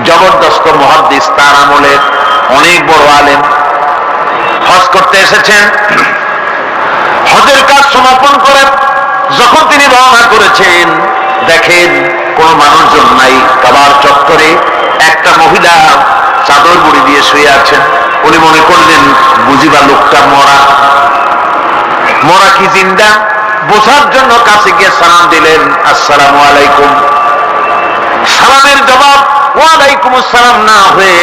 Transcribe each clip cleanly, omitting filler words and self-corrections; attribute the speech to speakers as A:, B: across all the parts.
A: জবরদস্ত মুহাদ্দিস, তার আমলের অনেক বড় আলেম, হজ করতে এসেছেন। হজের কাজ সমাপন করে যখন তিনি রওনা করেছেন, দেখেন কোন মানুষজন নাই। কাবার চত্বরে একটা মহিলা চাদর মুড়ি দিয়ে শুয়ে আছেন। উনি মনে করলেন বুঝিবা লোকটা মরা, মরা কি জিন্দা বোঝার জন্য কাছে গিয়ে সালাম দিলেন, আসসালামু আলাইকুম। সালামের জবাব ওয়ালাইকুম আসসালাম না হয়ে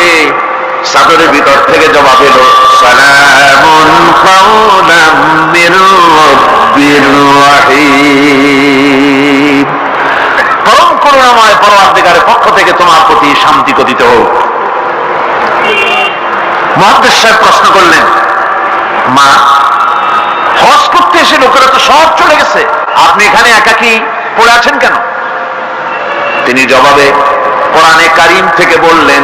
A: চাদরের ভিতর থেকে জবাব এলো, সালামুন কাওলাম মির রাব্বির রাহিম। পরম করুণাময় পরওয়ারদিগারের পক্ষ থেকে তোমার প্রতি শান্তি কথিত হোক। মুহাদ্দিস সাহেব প্রশ্ন করলেন, মা, হজ করতে এসে লোকেরা তো সব চলে গেছে, আপনি এখানে একাকী পড়ে আছেন কেন? তিনি জবাবে কোরআনে কারীম থেকে বললেন,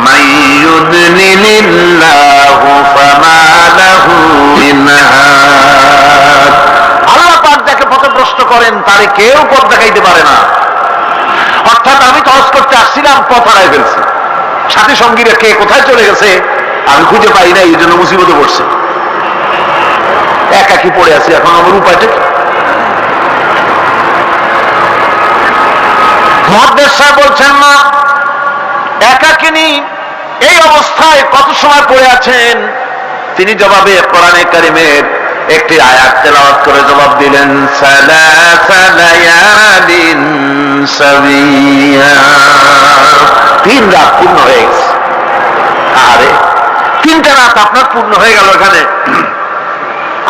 A: মাইয়ুদলিলিল্লাহু ফামা লাহু মিন হাদ। আল্লাহ পাক যাকে পথভ্রষ্ট করেন তারে কেউ পথ দেখাইতে পারে না। অর্থাৎ আমি তো হজ করতে আসছিলাম, পথ হারাই ফেলছি, সাথী সঙ্গীরা কে কোথায় চলে গেছে আমি খুঁজে পাই না, এই জন্য মুসিবতে পড়ছে, একাকী পড়ে আছি, এখন আমার উপায়টা কি? মুহাদ্দিস সাহেব বলছেন, না, একাকিনী এই অবস্থায় কত সময় পড়ে আছেন? তিনি জবাবে কোরআনে কারীমের একটি আয়াত তেলাওয়াত করে জবাব দিলেন, সালাসা লায়ালিন সাবিয়া। 3 রাত পূর্ণ হয়ে গেছে। আরে 3টা রাত আপনার পূর্ণ হয়ে গেল, এখানে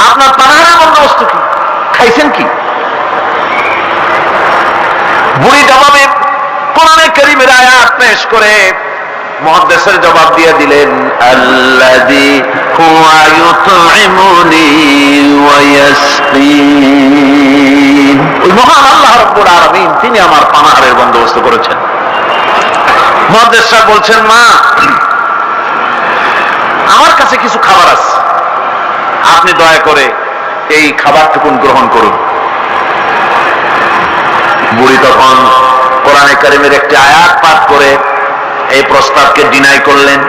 A: আপনার পানাহারের বন্দোবস্ত কি? খাইছেন কি? বুড়ি জবাবে কোরআনে কারীমের আয়াত পেশ করে মুহাদ্দিসের জবাব দিয়ে দিলেন, আল্লাযী হুয়া ইউতঈমুনি ওয়া ইয়াসকিন। ওই মহান আল্লাহ রাব্বুল আলামিন তিনি আমার পানাহারের বন্দোবস্ত করেছেন। মুহাদ্দিস সাহেব বলছেন, মা, আমার কাছে কিছু খাবার আছে, আপনি দয়া করে এই খাবারটুকুন গ্রহণ করুন। বুড়ি তখন কোরআনে কারীমের একটি আয়াত পাঠ করে এই প্রস্তাবকে ডিনাই করলেন।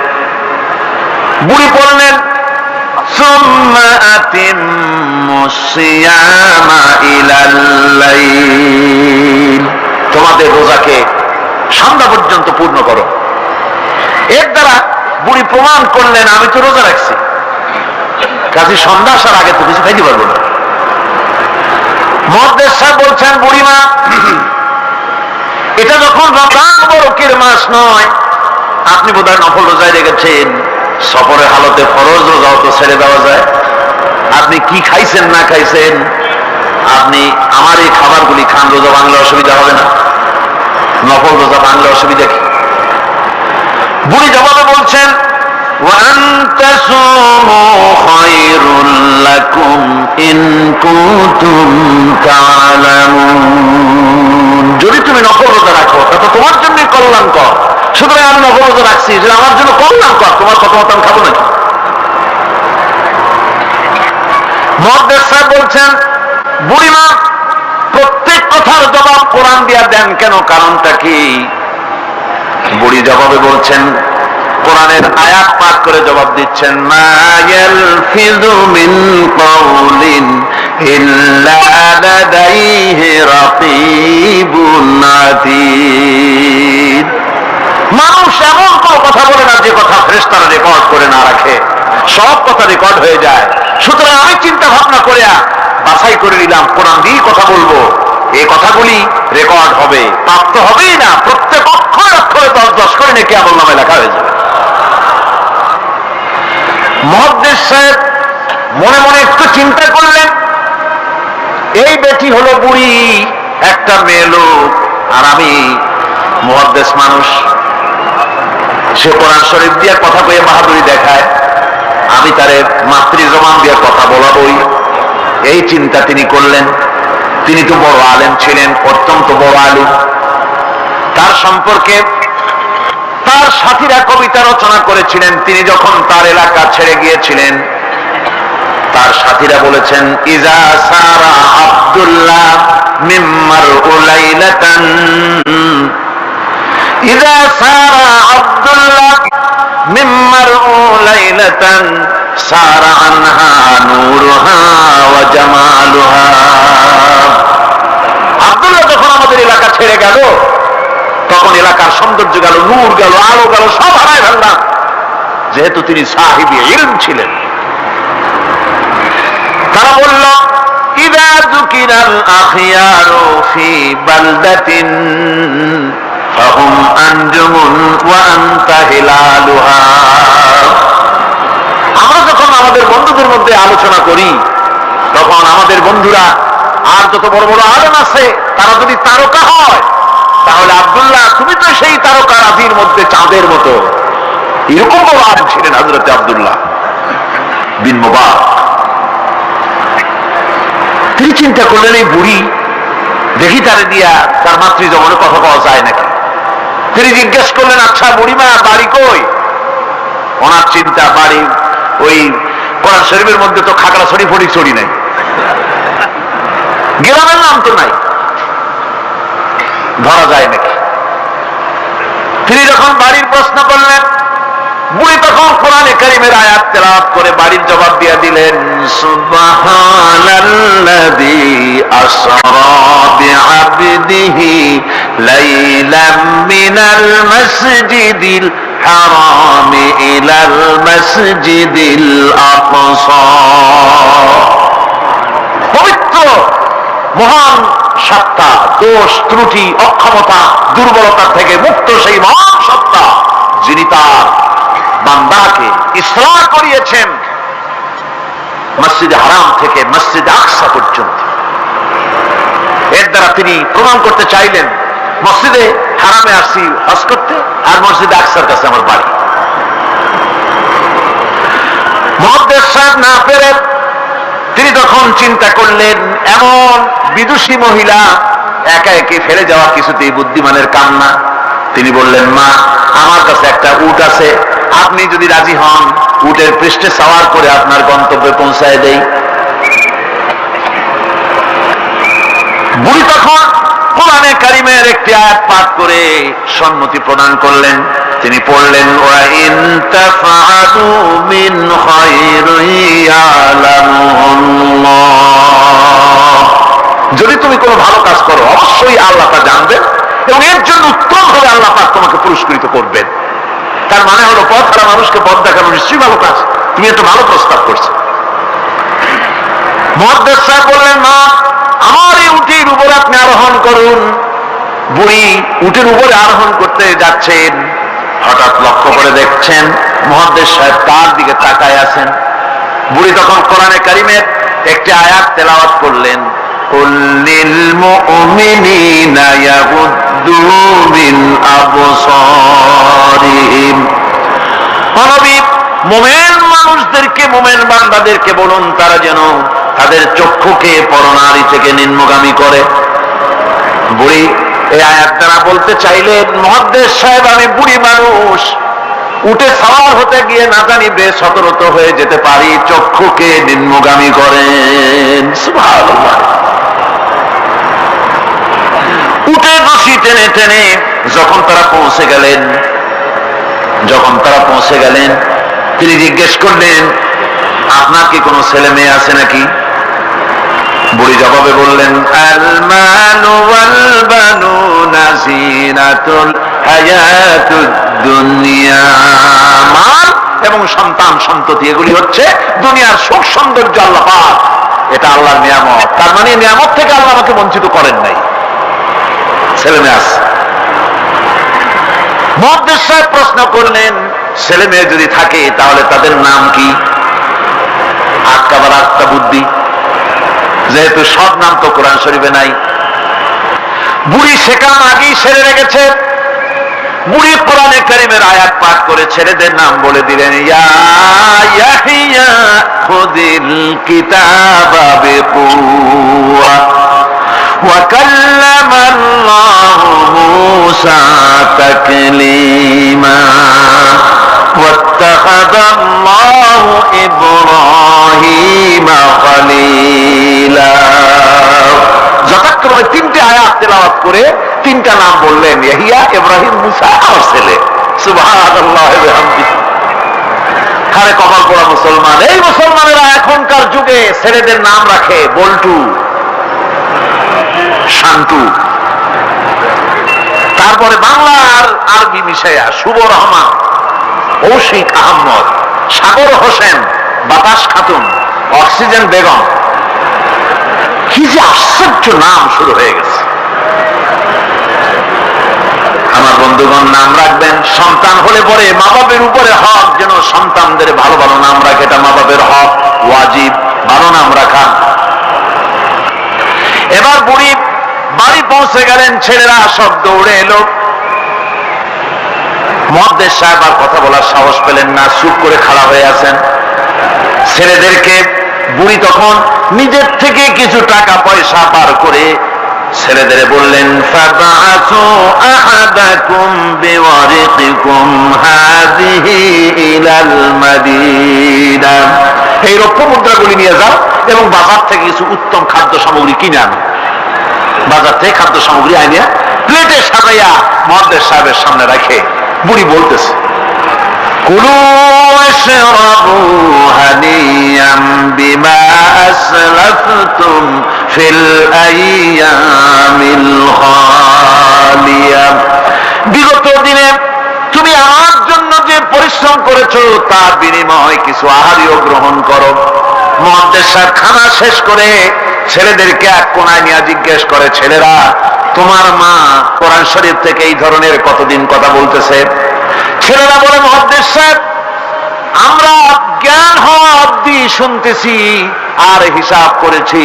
A: বুড়ি বললেন, সুম্মা আতিম্মুস সিয়ামা ইলাল লাইল। তোমাদের রোজাকে সন্ধ্যা পর্যন্ত পূর্ণ করো। এর দ্বারা বুড়ি প্রমাণ করলেন আমি তো রোজা রাখছি, কাজে সন্ধ্যা আসার আগে তো কিছু খাইতে পারবো না। মুহাদ্দিস সাহেব বলছেন, বুড়িমা, এটা যখন রমজান মুবারকের মাস নয়, আপনি বোধহয় নফল রোজায় রেখেছেন, সফরের হালতে ফরজ রোজাও তো ছেড়ে দেওয়া যায়। আপনি কি খাইছেন না খাইছেন, আপনি আমার এই খাবারগুলি খান, রোজা ভাঙলে অসুবিধা হবে না, নফল রোজা ভাঙলে অসুবিধা কি? বুড়ি জবাবে বলছেন, وأن تصوموا خير لكم إن كنتم تعلمون। যদি তুমি নফল রোজা রাখো তা তো তোমার জন্য কল্যাণকর, সুতরাং আমি নফল রোজা রাখছি, যেটা আমার জন্য কল্যাণকর, তোমার কথা মতো আমি খাবো নাকি? মুহাদ্দিস সাহেব বলছেন, বুড়িমা, প্রত্যেক কথার জবাব কোরআন দিয়া দেন কেন, কারণটা কি? বুড়ি জবাবে বলছেন, কোরআনের আয়াত পাঠ করে জবাব দিচ্ছেন, মা ইয়ালফিযু মিন কাওলিন ইল্লা লাদাইহি রাকীবুন আতীদ। মানুষ এমন কোন কথা বলে না যে কথা ফেরেশতারা রেকর্ড করে না রাখে, সব কথা রেকর্ড হয়ে যায়। সুতরাং আমি চিন্তা ভাবনা করে বাছাই করে নিলাম, কোরআন দিয়ে কথা বলবো, এই কথাগুলি রেকর্ড হবে, প্রাপ্ত হবেই না, প্রত্যেক অক্ষরে অক্ষরে 10-10 করে নেকি আমলনামায় লেখা হয়ে যাবে। মুহাদ্দিস সাহেব মনে মনে একটু চিন্তা করলেন, এই বেটি হলো বুড়ি, একটা মেয়ে লোক, আর আমি মুহাদ্দিস মানুষ, সে কোরআন শরীফ দিয়ে কথা কয়ে বাহাদুরি দেখায়, আমি তারে মাতৃ জবান দিয়ে কথা বলাবই, এই চিন্তা তিনি করলেন। তিনি তো বড় আলেম ছিলেন, অত্যন্ত বড় আলেম। তার সম্পর্কে তার সাথীরা কবিতা রচনা করেছিলেন। তিনি যখন তার এলাকা ছেড়ে গিয়েছিলেন, তার সাথীরা বলেছেন, ইজা সারা আব্দুল্লাহ মিম্মার উলাইলাতান ইযা সারা আব্দুল্লাহ মিম্মার লাইলাতান সারা আনহা নূরুহা ওয়া জামালুহা। আব্দুল্লাহ যখন আমাদের এলাকা ছেড়ে গেল তখন এলাকার সৌন্দর্য গেল, নূর গেল, আলো গেল, সব হারায় ফেললাম। যেহেতু তিনি সাহিবে ইলম ছিলেন, তারা বলল ইযা যুকিরাল আখিয়ারু ফি বালদাতিন ফাহুম আনজুমুন ওয়া আনতা হিলালুহা। আমরা যখন আমাদের বন্ধুদের মধ্যে আলোচনা করি তখন আমাদের বন্ধুরা আর যত বড় বড় আলেম আছে তারা যদি তারকা হয় তাহলে আব্দুল্লাহ তুমি তো সেই তারকা রাজির মধ্যে চাঁদের মতো। এরকম বড় আলেম ছিলেন হযরত আব্দুল্লাহ বিন মুবারক। তিনি চিন্তা করলেন এই বুড়ি দেখি তারে দিয়া তার মাতৃ জগনে কথা পাওয়া যায় নাকি। তিনি জিজ্ঞেস করলেন আচ্ছা বুড়িমা বাড়ি কই? ওনার চিন্তা বাড়ি ওই কোরআন শরীফের মধ্যে তো খাগড়াছড়ি ফটিকছড়ি নাই, গ্রামের নাম তো নাই, ধরা যায় নাকি। তিনি যখন বাড়ির প্রশ্ন করলেন বুড়ি তখন কোরআনে কারীমের আয়াত তেলাওয়াত করে বাড়ির জবাব দিয়ে দিলেন সুবহানাল্লাযী আসরা বিআবদিহি লাইলাম মিনাল মাসজিদিল হারাম ইলাল মাসজিদিল আকসা। পবিত্র মহান সত্তা, দোষ ত্রুটি অক্ষমতা দুর্বলতা থেকে মুক্ত সেই মহান সত্তা যিনি তার বান্দাকে ইসলাম করিয়েছেন মসজিদে হারাম থেকে মসজিদে আকসা পর্যন্ত। এর দ্বারা তিনি প্রমাণ করতে চাইলেন মসজিদে হারামে আসছি হজ করতে আর মসজিদে আকসার কাছে আমার বাড়ি। মুহাদ্দিস সাহেব না পেরে তিনি তখন চিন্তা করলেন এমন বিদুষী মহিলা একা একে ফেলে যাওয়া কিছুতেই বুদ্ধিমানের কাম না। তিনি বললেন মা আমার কাছে একটা উট আছে, আপনি যদি রাজি হন উটের পৃষ্ঠে সাওয়ার করে আপনার গন্তব্যে পৌঁছায় দেই। বুড়ি তখন কোরআনে কারীমের একটি আয়াত পাঠ করে সম্মতি প্রদান করলেন। তিনি পড়লেন ওয়া ইন তাফআলু মিন খায়রিন ইয়ালামুল্লাহ। যদি তুমি কোনো ভালো কাজ করো অবশ্যই আল্লাহ তা জানবেন এবং এর জন্য উত্তম হলে আল্লাহ পাক তোমাকে পুরস্কৃত করবেন। তার মানে হলো পথ হারা মানুষকে পথ দেখানো নিশ্চয়ই ভালো কাজ, তুমি একটা ভালো প্রস্তাব করছো। মুহাদ্দিস সাহেব বললেন মা আমার এই উটের উপরে আপনি আরোহণ করুন। বুড়ি উটের উপরে আরোহণ করতে যাচ্ছেন, হঠাৎ লক্ষ্য করে দেখছেন মুহাদ্দিস সাহেব তার দিকে তাকায় আছেন। বুড়ি তখন কোরআনে কারীমের একটি আয়াত তেলাওয়াত করলেন কুল লিল মুমিনিনা ইয়াগুদ্দু মিন আবসারিহিম। নবী মুমিন মানুষদেরকে মুমিন বান্দাদেরকে বলুন তারা যেন তাদের চক্ষুকে পরনারী থেকে নিম্নগামী করে। বুড়ি এই আয়াত দ্বারা বলতে চাইলেন মুহাদ্দিস সাহেব আমি বুড়ি মানুষ, উঠে সাওয়ার হতে গিয়ে না জানি বেসতর্ক হয়ে যেতে পারি, চক্ষুকে নিম্নগামী করেন। সুবহানাল্লাহ। উঠে রশি টেনে টেনে যখন তারা পৌঁছে গেলেন তিনি জিজ্ঞেস করলেন আপনার কি কোনো ছেলে মেয়ে আছে নাকি? বুড়ি জবাবে বললেন আল মালু ওয়াল বানুনা জিনাতুল হায়াতুদ দুনিয়া। মাল এবং সন্তান সন্ততি এগুলি হচ্ছে দুনিয়ার সুখ সৌন্দর্য আল্লাহ পাক, এটা আল্লাহর নিয়ামত। তার মানে নিয়ামত থেকে আল্লাহ আমাকে বঞ্চিত করেন নাই, ছেলে মেয়ে আছে। মুহাদ্দিস সাহেব প্রশ্ন করলেন ছেলে মেয়ে যদি থাকে তাহলে তাদের নাম কি? আটকাবার আটটা বুদ্ধি, যেহেতু সব নাম তো কোরআন শরীফে নাই। বুড়ি সে কাম আগেই সেরে রেখেছে। বুড়ি কোরআনে কারীমের আয়াত পাঠ করে ছেলেদের নাম বলে দিলেন ইয়া ইয়াহিয়া খুযিল কিতাবা বিকুওয়া ওয়া কাল্লামাল্লাহু মূসা তাকলীমা ওয়াত্তাখাযাল্লাহু ইব্রাহিমা খলীলা। যথাক্রমে তিনটে আয়াত তেলাওয়াত করে তিনটা নাম বললেন, ইয়াহিয়া, ইব্রাহিম, মূসা। সুবহানাল্লাহ ওয়া বিহামদিহি। আরে কপাল পোড়া মুসলমান! এই মুসলমানেরা এখনকার যুগে ছেলেদের নাম রাখে বল্টু, শান্টু, তারপরে বাংলা আর আরবি মিশাইয়া শুভ রহমান, কৌশিক আহমদ, সাগর হোসেন, বাতাস খাতুন, অক্সিজেন বেগম। কি যে আশ্চর্য নাম শুরু হয়ে গেছে। আমার বন্ধুগণ, নাম রাখবেন, সন্তান হলে পরে মা বাপের উপরে হক যেন সন্তানদের ভালো ভালো নাম রাখে। এটা মা বাপের হক, ওয়াজিব, ভালো নাম রাখা। এবার বুড়ি বাড়ি পৌঁছে গেলেন, ছেলেরা সব দৌড়ে এলো। মুহাদ্দিস সাহেব আর কথা বলার সাহস পেলেন না, চুপ করে খাড়া হয়ে আছেন। ছেলেদেরকে বুড়ি তখন নিজের থেকে কিছু টাকা পয়সা বার করে ছেলেদের বললেন, ফাবাআসু আহাদাকুম বিওয়ারিকিকুম হাযিহি ইলাল মাদিনা। এই রৌপ্য মুদ্রাগুলি নিয়ে যাও এবং বাজার থেকে কিছু উত্তম খাদ্য সামগ্রী কিনে আনো। বাজার থেকে খাদ্য সামগ্রী আনিয়া প্লেটে সাজাইয়া মুহাদ্দিস সাহেবের সামনে রাখে বুড়ি বলতেছে, কুলু ওয়াশরাবু হানিয়াম বিমা আসলাফতুম ফিল আইয়ামিল খালিয়া। বিগত দিনে তুমি আমার জন্য যে পরিশ্রম করেছো তার বিনিময়ে কিছু আহারও গ্রহণ করো। মুহাদ্দিস সাহেব খানা শেষ করে ছেলেদেরকে এক কোনায় নিয়ে জিজ্ঞেস করে, ছেলেরা, তোমার মা কোরআন শরীফ থেকে এই ধরনের কতদিন কথা বলতেছে? ছেলেরা বলে, মুহাদ্দিস সাহেব, আমরা জ্ঞান হওয়া অবধি শুনতেছি আর হিসাব করেছি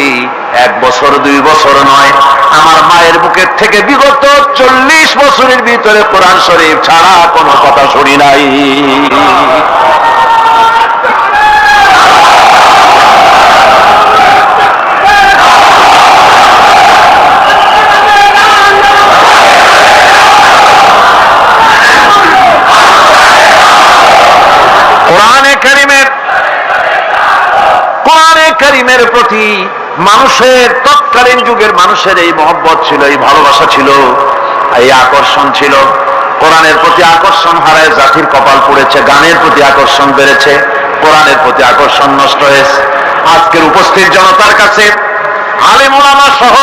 A: 1 বছর 2 বছর নয়, আমার মায়ের মুখের থেকে বিগত 40 বছরের ভিতরে কোরআন শরীফ ছাড়া কোনো কথা শুনি নাই। কোরআনে কারীমের প্রতি মানুষের, তৎকালীন যুগের মানুষের এই মহব্বত ছিল, এই ভালোবাসা ছিল, এই আকর্ষণ ছিল। কোরআনের প্রতি আকর্ষণ হারায় জাতির কপাল পড়েছে। গানের প্রতি আকর্ষণ বেড়েছে, কোরআনের প্রতি আকর্ষণ নষ্ট হয়েছে। আজকের উপস্থিত জনতার কাছে আলেম ওলামা সহ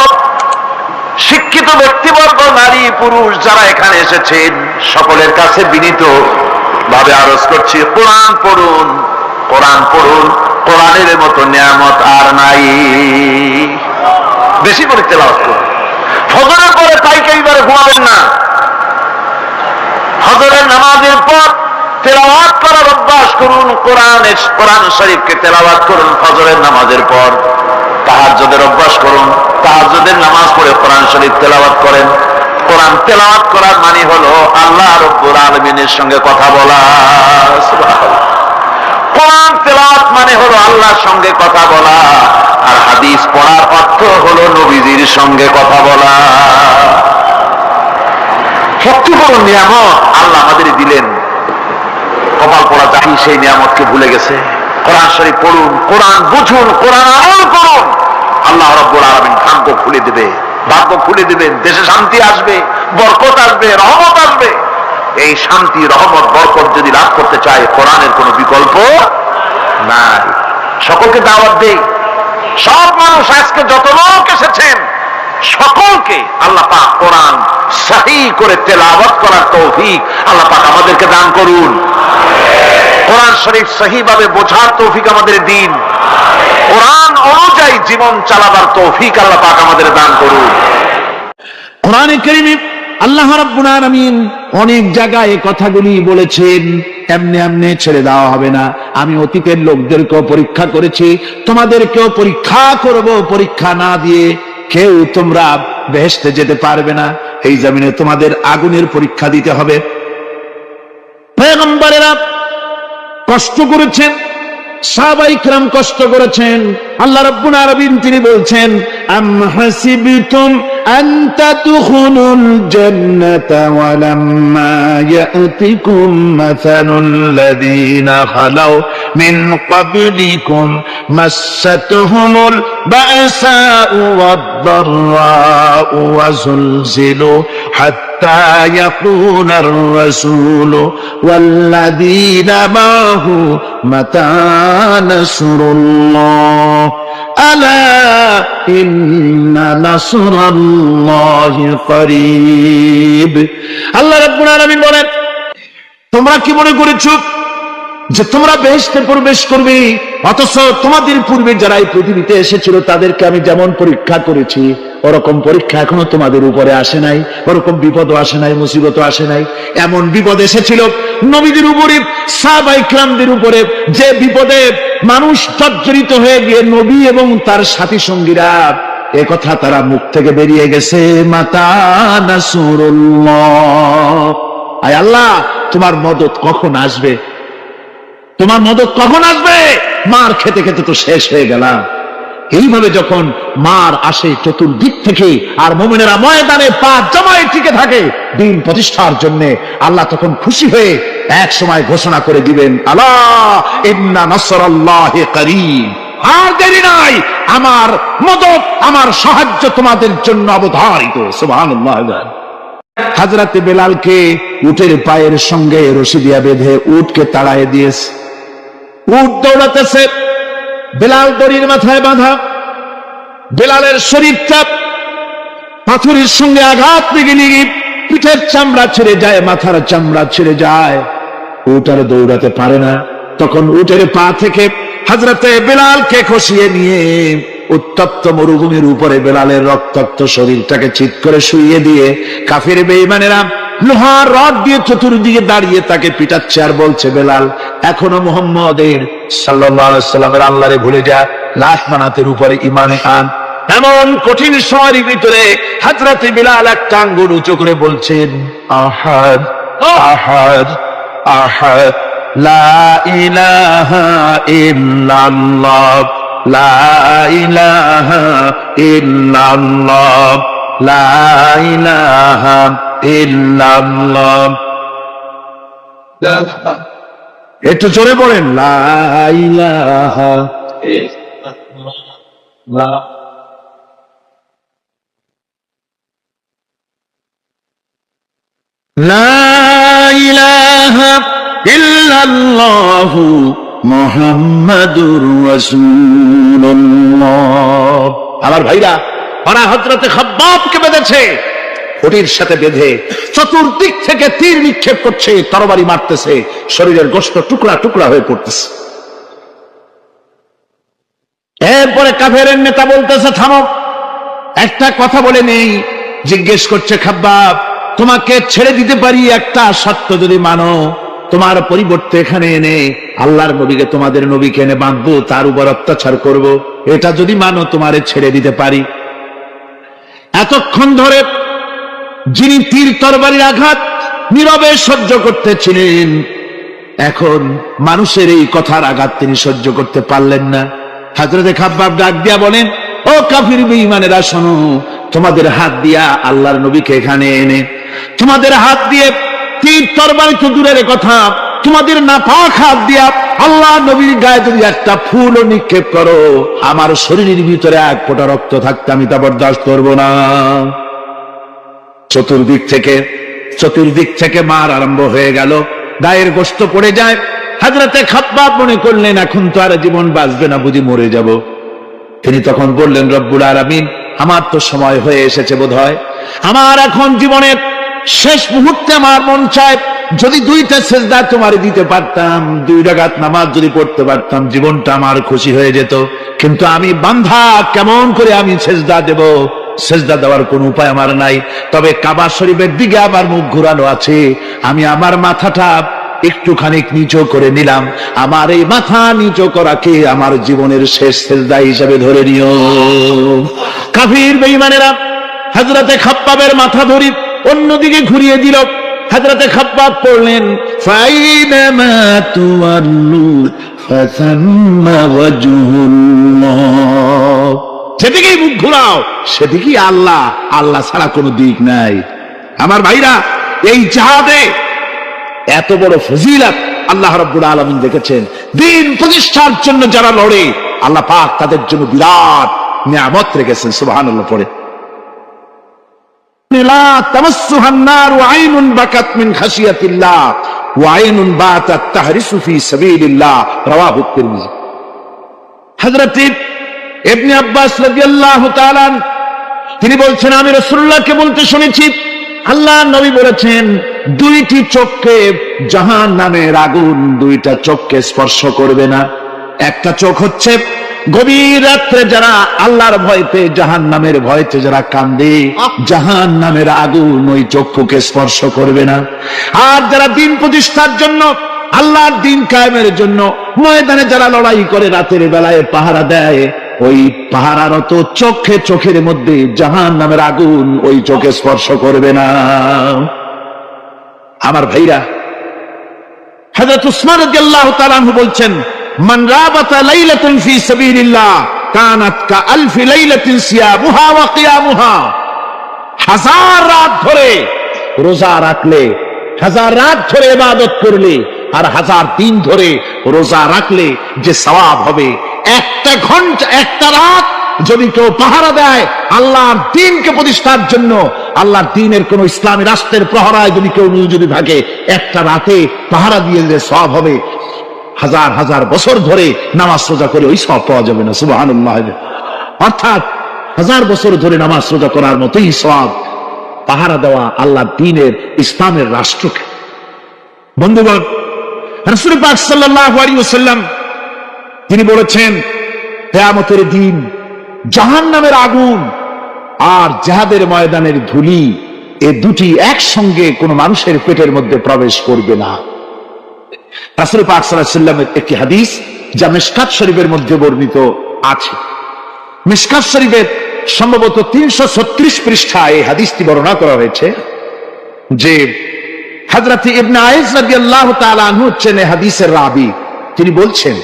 A: শিক্ষিত ব্যক্তিবর্গ, নারী পুরুষ যারা এখানে এসেছেন, সকলের কাছে বিনীত ভাবে আরজ করছি, কোরআন পড়ুন, কোরআন পড়ুন। কোরআনের মতো নিয়ামত আর নাই। বেশি করে তেলাওয়াত করুন। ফজরের পরে পাইকারিবারে ঘুমাবেন না। ফজরের নামাজের পর তেলাওয়াত করার অভ্যাস করুন। কোরআন শরীফকে তেলাওয়াত করুন ফজরের নামাজের পর। তাহাজ্জুদের অভ্যাস করুন, তাহাজ্জুদের নামাজ পড়ে কোরআন শরীফ তেলাওয়াত করেন। কোরআন তেলাওয়াত করার মানে হলো আল্লাহ রাব্বুল আলামিনের সঙ্গে কথা বলা। সুবহানাল্লাহ। কোরআন তেলাওয়াত মানে হলো আল্লাহর সঙ্গে কথা বলা, আর হাদিস পড়ার অর্থ হলো নবীজির সঙ্গে কথা বলা। সবচেয়ে বড় নিয়ামত আল্লাহ আমাদের দিলেন। কপাল পড়া জাতি সেই নিয়ামতকে ভুলে গেছে। কোরআন শরীফ পড়ুন, কোরআন বুঝুন, কোরআন আমল করুন। আল্লাহ রাব্বুল আলামিন ভাগ্য খুলে দেবে, ভাগ্য খুলে দেবেন। দেশে শান্তি আসবে, বরকত আসবে, রহমত আসবে। এই শান্তি, রহমত, বরকত যদি লাভ করতে চায়, কোরআনের কোনো বিকল্প নাই। সকলকে দাওয়াত দেই, সব মানুষ আজকে যত লোক এসেছেন সকলকে আল্লাহ পাক কোরআন সহি করে তেলাওয়াত করার তৌফিক আল্লাহ পাক আমাদেরকে দান করুন। কোরআন শরীফ সহিভাবে বোঝার তৌফিক আমাদের দিন। কোরআন অনুযায়ী জীবন চালাবার তৌফিক আল্লাহ পাক আমাদের দান করুন।
B: কোরআনে কারীমে আল্লাহ রাব্বুল আলামিন অনেক জায়গায় কথাগুলি বলেছেন। এমনি এমনি ছেড়ে দেওয়া হবে না। আমি অতীতের লোকদেরকেও পরীক্ষা করেছি, তোমাদেরকেও পরীক্ষা করব। পরীক্ষা না দিয়ে কেউ তোমরা বেহেশতে যেতে পারবে না। এই জমিনে তোমাদের আগুনের পরীক্ষা দিতে হবে। পয়গম্বরেরা কষ্ট করেছেন, সাহাবায়ে কিরাম কষ্ট করেছেন। আল্লাহ রাব্বুল আলামিন তিনি বলছেন, আম হাসিবতুম আন তাদখুলুল জান্নাতা ওয়ালাম্মা ইয়াতিকুম মাসালুল লাযীনা খালাউ من قبلكم مستهم البأساء والضراء وزلزلوا حتى يقول الرسول والذين معه متى نصر الله ألا إن نصر الله قريب আল্লাহ রাব্বুল আলামিন বলেন, তোমরা কি মনে করেছো যে তোমরা বেহেশতে প্রবেশ করবে, অথচ তোমাদের পূর্বে যারা এই পৃথিবীতে এসেছিল তাদেরকে আমি যেমন পরীক্ষা করেছি ওরকম পরীক্ষা এখনো তোমাদের উপরে আসে নাই, ওরকম বিপদও আসে নাই, মুসিবতও আসে নাই। এমন বিপদ এসেছিল নবীদের উপরে, সাহাবায়ে কিরামদের উপরে, যে বিপদে মানুষ জর্জরিত হয়ে গিয়ে নবী এবং তার সাথী সঙ্গীরা এ কথা তারা মুখ থেকে বেরিয়ে গেছে, মাতা নাসরুল্লাহ, আয় আল্লাহ তোমার মদত কখন আসবে, তোমার মদত কখন আসবে, মার খেতে খেতে তো শেষ হয়ে গেলাম। এইভাবে যখন মার আসে চতুর্দিক থেকে আর মুমিনেরা ময়দানে পা জমায়ে টিকে থাকে দিন প্রতিষ্ঠার জন্য, আল্লাহ তখন খুশি হয়ে এক সময় ঘোষণা করে দিবেন, আলা ইন্না নাসরাল্লাহি করিব, আর দেরি নাই, আমার মদত আমার সাহায্য তোমাদের জন্য অবধারিত। সুবহানাল্লাহ। হযরত বেলালকে উটের পায়ের সঙ্গে রশি দিয়া বেঁধে উটকে তাড়ায় দিয়েছে, উট দৌড়াতেছে, বেলাল দড়ির মাথায় বাঁধা, বেলালের শরীরটা পাথরের সঙ্গে আঘাত লেগে লেগে পিঠের চামড়া ছেড়ে যায়, মাথার চামড়া ছেড়ে যায়, উট আর দৌড়াতে পারে না। তখন উটের পা থেকে হযরতে বেলালকে খসিয়ে নিয়ে উত্তপ্ত মরুভূমির উপরে বেলালের রক্তাক্ত শরীরটাকে চিৎ করে শুইয়ে দিয়ে কাফির বেঈমানেরা লোহার রড দিয়ে চতুর্দিকে দাঁড়িয়ে তাকে পিটাচ্ছে আর বলছে, বেলাল এখনো মুহাম্মদের সাল্লাল্লাহু আলাইহি ওয়াসাল্লামের আল্লাহরে ভুলে যা, লাশ মানাতের উপরে ঈমানে আন। এমন কঠিন সময়ের ভিতরে হযরত বেলাল একটা আঙ্গুল উঁচু করে বলছেন, আহাদ আহাদ আহাদ, লা ইলাহা ইল্লাল্লাহ, লা ইলাহা ইল্লাল্লাহ, লা ইলাহা ইল্লাল্লাহ। একটু জোরে বলেন, লা ইলাহা ইল্লাল্লাহ। লা ইলাহা ইল্লাল্লাহু মুহাম্মাদুর রাসূলুল্লাহ। আমার ভাইরা, ওরা হযরতে খাব্বাবকে বেঁধেছে, ওটির সাথে বেঁধে চতুর্দিক থেকে তীর নিক্ষেপ করছে, তরবারি মারতেছে, শরীরের গোশত টুকরা টুকরা হয়ে পড়তেছে। এরপরে কাফেরের নেতা বলতেছে, থামো, একটা কথা বলে নেই। জিজ্ঞেস করছে, খাব্বাব তোমাকে ছেড়ে দিতে পারি একটা শর্ত যদি মানো, তোমার পরিবর্তে এখানে এনে আল্লাহর নবীকে, তোমাদের নবীকে এনে বাঁধবো, তার উপর অত্যাচার করব, এটা যদি মানো তোমারে ছেড়ে দিতে পারি। এতক্ষণ ধরে যিনি তীর তরবারির আঘাত নীরবে সহ্য করতেছিলেন, এখন মানুষের এই কথার আঘাত তিনি সহ্য করতে পারলেন না। হযরতে খাব্বাব ডাক দিয়া বলেন, ও কাফির বেঈমানেরা শোনো, তোমাদের হাত দিয়া আল্লাহর নবীকে এখানে এনে, তোমাদের হাত দিয়ে তীর তরবারি তো দূরের কথা, তোমাদের নাপাক হাত দিয়া আল্লাহ নবীর গায়ে যদি একটা ফুলও নিক্ষেপ করো, আমার শরীরের ভিতরে এক ফোঁটা রক্ত থাকতে আমি তা বরদাস্ত করব না। চতুর্দিক থেকে মার আরম্ভ হয়ে গেল, গায়ের গোশত পড়ে যায়। হযরতে খাব্বাব মনে করলেন এখন তো আর জীবন বাঁচবে না, বুঝি মরে যাব। তিনি তখন বললেন, রব্বুল আলামিন আমার তো সময় হয়ে এসেছে বোধহয়, আমার এখন জীবনের শেষ মুহূর্তে আমার মন চায় যদি দুইটা সেজদা তোমারে দিতে পারতাম, 2 রাকাত নামাজ যদি পড়তে পারতাম, জীবনটা আমার খুশি হয়ে যেত। কিন্তু আমি বান্ধা, কেমন করে আমি সেজদা দেব? সেজদা দেওয়ার কোন উপায় আমার নাই। তবে কাবা শরীফের দিকে আমার মুখ ঘুরানো আছে, আমি আমার মাথাটা একটুখানি নিচু করে নিলাম। আমার এই মাথা নিচু করাকে আমার জীবনের শেষ সেজদা হিসেবে ধরে নিও। কাফির বেঈমানেরা হযরতে খাব্বাবের মাথা ধরি অন্যদিকে ঘুরিয়ে দিল। হযরতে খাব্বাব পড়লেন, ফাইনামা তুওয়াল্লু ফাসাম্মা ওয়াজহুল্লাহ, সেদিকেই মুখ ঘুরাও, সেদিকেই আল্লাহ, আল্লাহ ছাড়া কোনো দিক নাই। আমার ভাইরা, এই জিহাদে এত বড় ফজিলত আল্লাহ রাব্বুল আলামিন দেখেছেন দিন প্রতিষ্ঠার জন্য যারা লড়ে, আল্লাহ পাক তাদের জন্য বিরাট নিয়ামত রেখেছেন। সুবহানাল্লাহ পড়ে লা তামাসসুহান নার ওয়া আইনুন বাকাত মিন খাশিয়াতিল্লাহ ওয়া আইনুন বাতাত তাহরিসু ফি সাবিলিল্লাহ, রাওয়াহু তিরমিজি। হযরত ইবনে আব্বাস রাদিয়াল্লাহু তাআলা তিনি বলছেন, আমি রাসূলুল্লাহকে বলতে শুনেছি, আল্লাহর নবী বলেছেন, দুইটি চোখকে জাহান্নামের আগুন দুইটা চোখকে স্পর্শ করবে না। একটা চোখ হচ্ছে গভীর রাত্রে যারা আল্লাহর ভয়তে জাহান্নামের ভয়তে যারা কান্দে, জাহান্নামের আগুন ওই চক্ষুকে স্পর্শ করবে না। আর যারা দিন প্রতিষ্ঠার জন্য, আল্লাহর দিন কায়েমের জন্য ময়দানে যারা লড়াই করে, রাতের বেলায় পাহারা দেয়, ওই পাহারারত চোখের মধ্যে জাহান্নামের আগুন ওই চোখে স্পর্শ করবে না। আমার ভাইরা, হযরত উসমান রাদিয়াল্লাহু তাআলা আনহু বলছেন, মান রাবাতা লাইলাতান ফি সাবিলিল্লাহ কানাত কাআলফি লাইলাতিন সিয়ামুহা ওয়া কিয়ামুহা। হাজার রাত ধরে রোজা রাখলে, হাজার রাত ধরে ইবাদত করলে, আর হাজার দিন ধরে রোজা রাখলে যে সওয়াব হবে, একটা ঘন্টা একটা রাত যদি কেউ পাহারা দেয় আল্লাহর দিনকে প্রতিষ্ঠার জন্য, আল্লাহর দিনের কোন ইসলামী রাষ্ট্রের প্রহরায় যদি কেউ যদি থাকে, একটা রাতে পাহারা দিয়ে যে সওয়াব হবে, হাজার হাজার বছর ধরে নামাজ রোজা করে ওই সওয়াব পাওয়া যাবে না। সুবহানাল্লাহ। অর্থাৎ হাজার বছর ধরে নামাজ রোজা করার মতোই সওয়াব পাহারা দেওয়া আল্লাহর দিনের ইসলামের রাষ্ট্রকে। বন্ধুগণ, রাসূল পাক সাল্লাল্লাহু আলাইহি ওয়াসাল্লাম তিনি বলেছেন, কিয়ামতের দিন জাহান্নামের আগুন আর জিহাদের ময়দানের ধুলি, এই দুটি একসঙ্গে কোন মানুষের পেটের মধ্যে প্রবেশ করবে না। রাসূল পাক সাল্লাল্লাহু আলাইহি ওয়াসাল্লামের একটি হাদিস যা মিশকাত শরীফের মধ্যে বর্ণিত আছে। মিশকাত শরীফের সম্ভবত 336 পৃষ্ঠায় এই হাদিসটি বর্ণনা করা হয়েছে যে হযরত ইবনে আইস রাদিয়াল্লাহু তাআলা আনহু হচ্ছেন এই হাদিসের রাবী। তিনি বলছেন,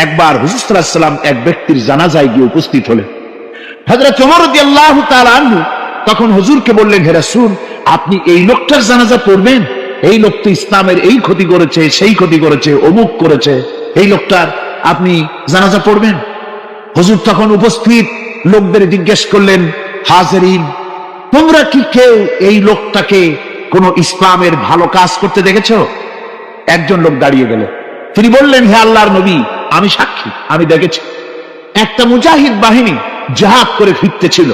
B: একবার হুজুর সাল্লাল্লাহু আলাইহি ওয়াসাল্লাম এক ব্যক্তির জানাজায় গিয়ে উপস্থিত হলেন। হযরত ওমর রাদিয়াল্লাহু তাআলা আনহু তখন হুজুরকে বললেন, হে রাসূল, আপনি এই লোকটার জানাজা পড়বেন? এই লোক তো ইসলামের এই ক্ষতি করেছে, সেই ক্ষতি করেছে, অমুক করেছে, এই লোকটার আপনি জানাজা পড়বেন? হুজুর তখন উপস্থিত লোকদের জিজ্ঞেস করলেন, হাজিরিন, তোমরা কি কেউ এই লোকটাকে কোন ইসলামের ভালো কাজ করতে দেখেছো? একজন লোক দাঁড়িয়ে গেল, তিনি বললেন, হে আল্লাহর নবী, আমি সাক্ষী, আমি দেখেছি। একটা মুজাহিদ বাহিনী জিহাদ করে ফিরতে ছিল,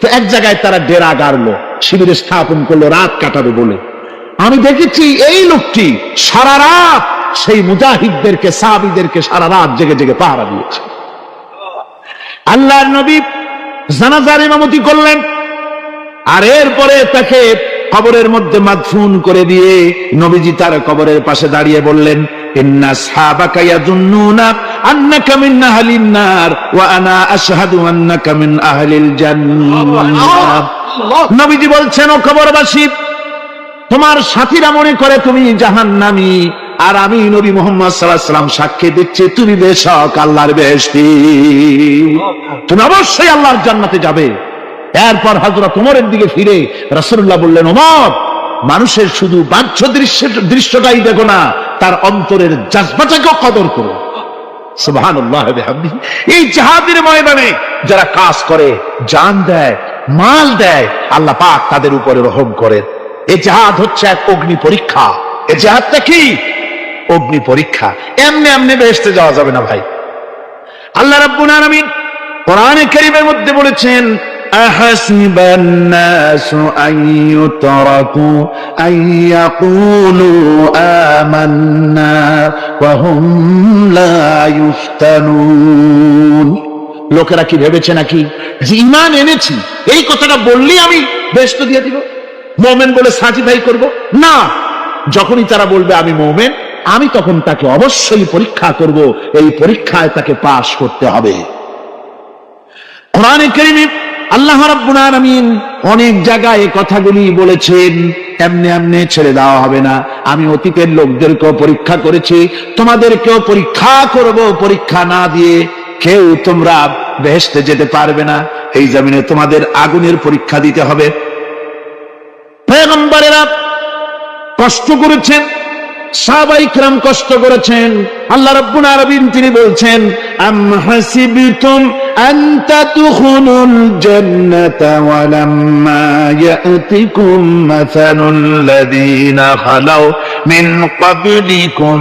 B: তো এক জায়গায় তারা ডেরা গাড়লো, শিবির স্থাপন করলো রাত কাটাবে বলে। আমি দেখেছি এই লোকটি সারা রাত সেই মুজাহিদদেরকে, সাহাবীদেরকে সারা রাত জেগে জেগে পাহারা দিয়েছে। আল্লাহর নবী জানাজার ইমামতি করলেন, আর এরপরে তাকে কবরের মধ্যে মাদফুন করে দিয়ে নবীজি তার কবরের পাশে দাঁড়িয়ে বললেন, ইন্না আসহাবাকা ইয়াযুন্নুনা আন্নাকা মিন আহলিন নার ওয়া আনা আশহাদু আন্নাকা মিন আহলিল জান্নাহ। নবীজি বলছেন, ও কবরবাসী, তোমার সাথীরা মনে করে তুমি জাহান্নামী, আর আমি নবী মুহাম্মদ সাল্লাল্লাহু আলাইহি ওয়াসাল্লাম সাক্ষী দিচ্ছি তুমি বেশক আল্লাহর বেহেশতি, তুমি অবশ্যই আল্লাহর জান্নাতে যাবে। এরপর হযরত ওমরের দিকে ফিরে রাসূলুল্লাহ বললেন, ওমর, মানুষের শুধু বাহ্য দৃশ্যটাই দেখো না, তার অন্তরের জজবাটাকেও কদর করো। সুবহানাল্লাহ ওয়া বিহামদিহি। এই জিহাদের ময়দানে যারা কাজ করে, জান দেয়, মাল দেয়, আল্লাহ পাক তাদের উপরে রহম করেন। এই জিহাদ হচ্ছে এক অগ্নি পরীক্ষা। এই জিহাদটা কি? অগ্নি পরীক্ষা। এমনি এমনি বেহেশতে যাওয়া যাবে না ভাই। আল্লাহ রাব্বুল আলামিন কোরআনে কারীমের মধ্যে বলেছেন, আহাসিবান নাসু আন ইউতরাকু আন ইয়াকুলু আমান্না ওয়া হুম লা ইফতানুন। লোকেরা কি ভেবেছে নাকি যে ঈমান এনেছি এই কথাটা বললেই আমি বেহেশত দিয়ে দিব, মুমিন বলে সাজিদাই করব? না, যখনই তারা বলবে আমি মুমিন, আমি তখন তাকে অবশ্যই পরীক্ষা করব, এই পরীক্ষায় তাকে পাশ করতে হবে। কোরআনে কারীমে আল্লাহ রাব্বুল আলামিন অনেক জায়গায় এই কথাগুলি বলেছেন, এমনি এমনি ছেড়ে দেওয়া হবে না। আমি অতীতের লোকদেরকেও পরীক্ষা করেছি, তোমাদেরকেও পরীক্ষা করব, পরীক্ষা না দিয়ে কেউ তোমরা বেহেশতে যেতে পারবে না। এই জমিনে তোমাদের আগুনের পরীক্ষা দিতে হবে। পয়গম্বরেরা কষ্ট করেছেন, সাহাবায়ে কিরাম কষ্ট করেছেন। আল্লাহ রাব্বুল আলামিন তিনি বলছেন, আম হাসিবতুম আন তাদখুলুল জান্নাতা ওয়া লাম্মা ইয়াতিকুম মাসালুল লাযীনা খালাউ মিন ক্বাবলিকুম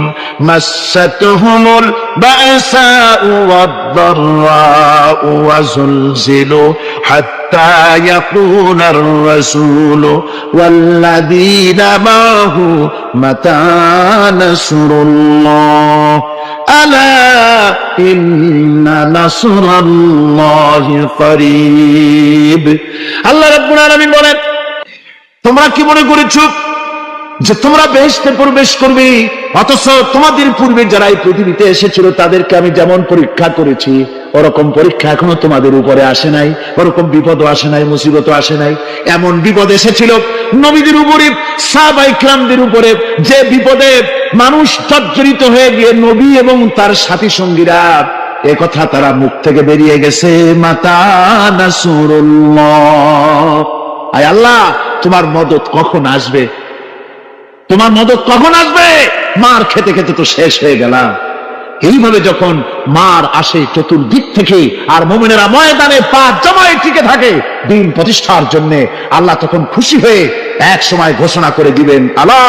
B: মাসাতহুমুল বা'সাউ ওয়াদ-দাররাউ ওয়া যুলজিলু হাত্তা ইয়াকুনার রাসূলু ওয়াল্লাযীনা মা'হু মাতা নাসরুল্লাহ আলা ইন্না নাসরাল্লাহি করিব। আল্লাহ রাব্বুল আলামিন বলেন, তোমরা কি মনে করেছো যে তোমরা বেহেশতে প্রবেশ করবে, অথচ তোমাদের পূর্বে যারা এই পৃথিবীতে এসেছিল তাদেরকে আমি যেমন পরীক্ষা করেছি ওরকম পরীক্ষা এখনো তোমাদের উপরে আসে নাই, ওরকম বিপদও আসে নাই, মুসিবতও আসে নাই। এমন বিপদ এসেছিল নবীদের উপরে, সাহাবায়ে কিরামদের উপরে, যে বিপদে মানুষ জর্জরিত হয়ে গিয়ে নবী এবং তার সাথী সঙ্গীরা এ কথা তারা মুখ থেকে বেরিয়ে গেছে, মাতা নাসরুল্লাহ, আয় আল্লাহ তোমার মদদ কখন আসবে, তোমার মদদ কখন আসবে, মার খেতে খেতে তো শেষ হয়ে গেলাম। এইভাবে যখন মার আসে চতুর্দিক থেকে আর মুমিনেরা ময়দানে পা জমায়ে টিকে থাকে দিন প্রতিষ্ঠার জন্য, আল্লাহ তখন খুশি হয়ে এক সময় ঘোষণা করে দিবেন, আলা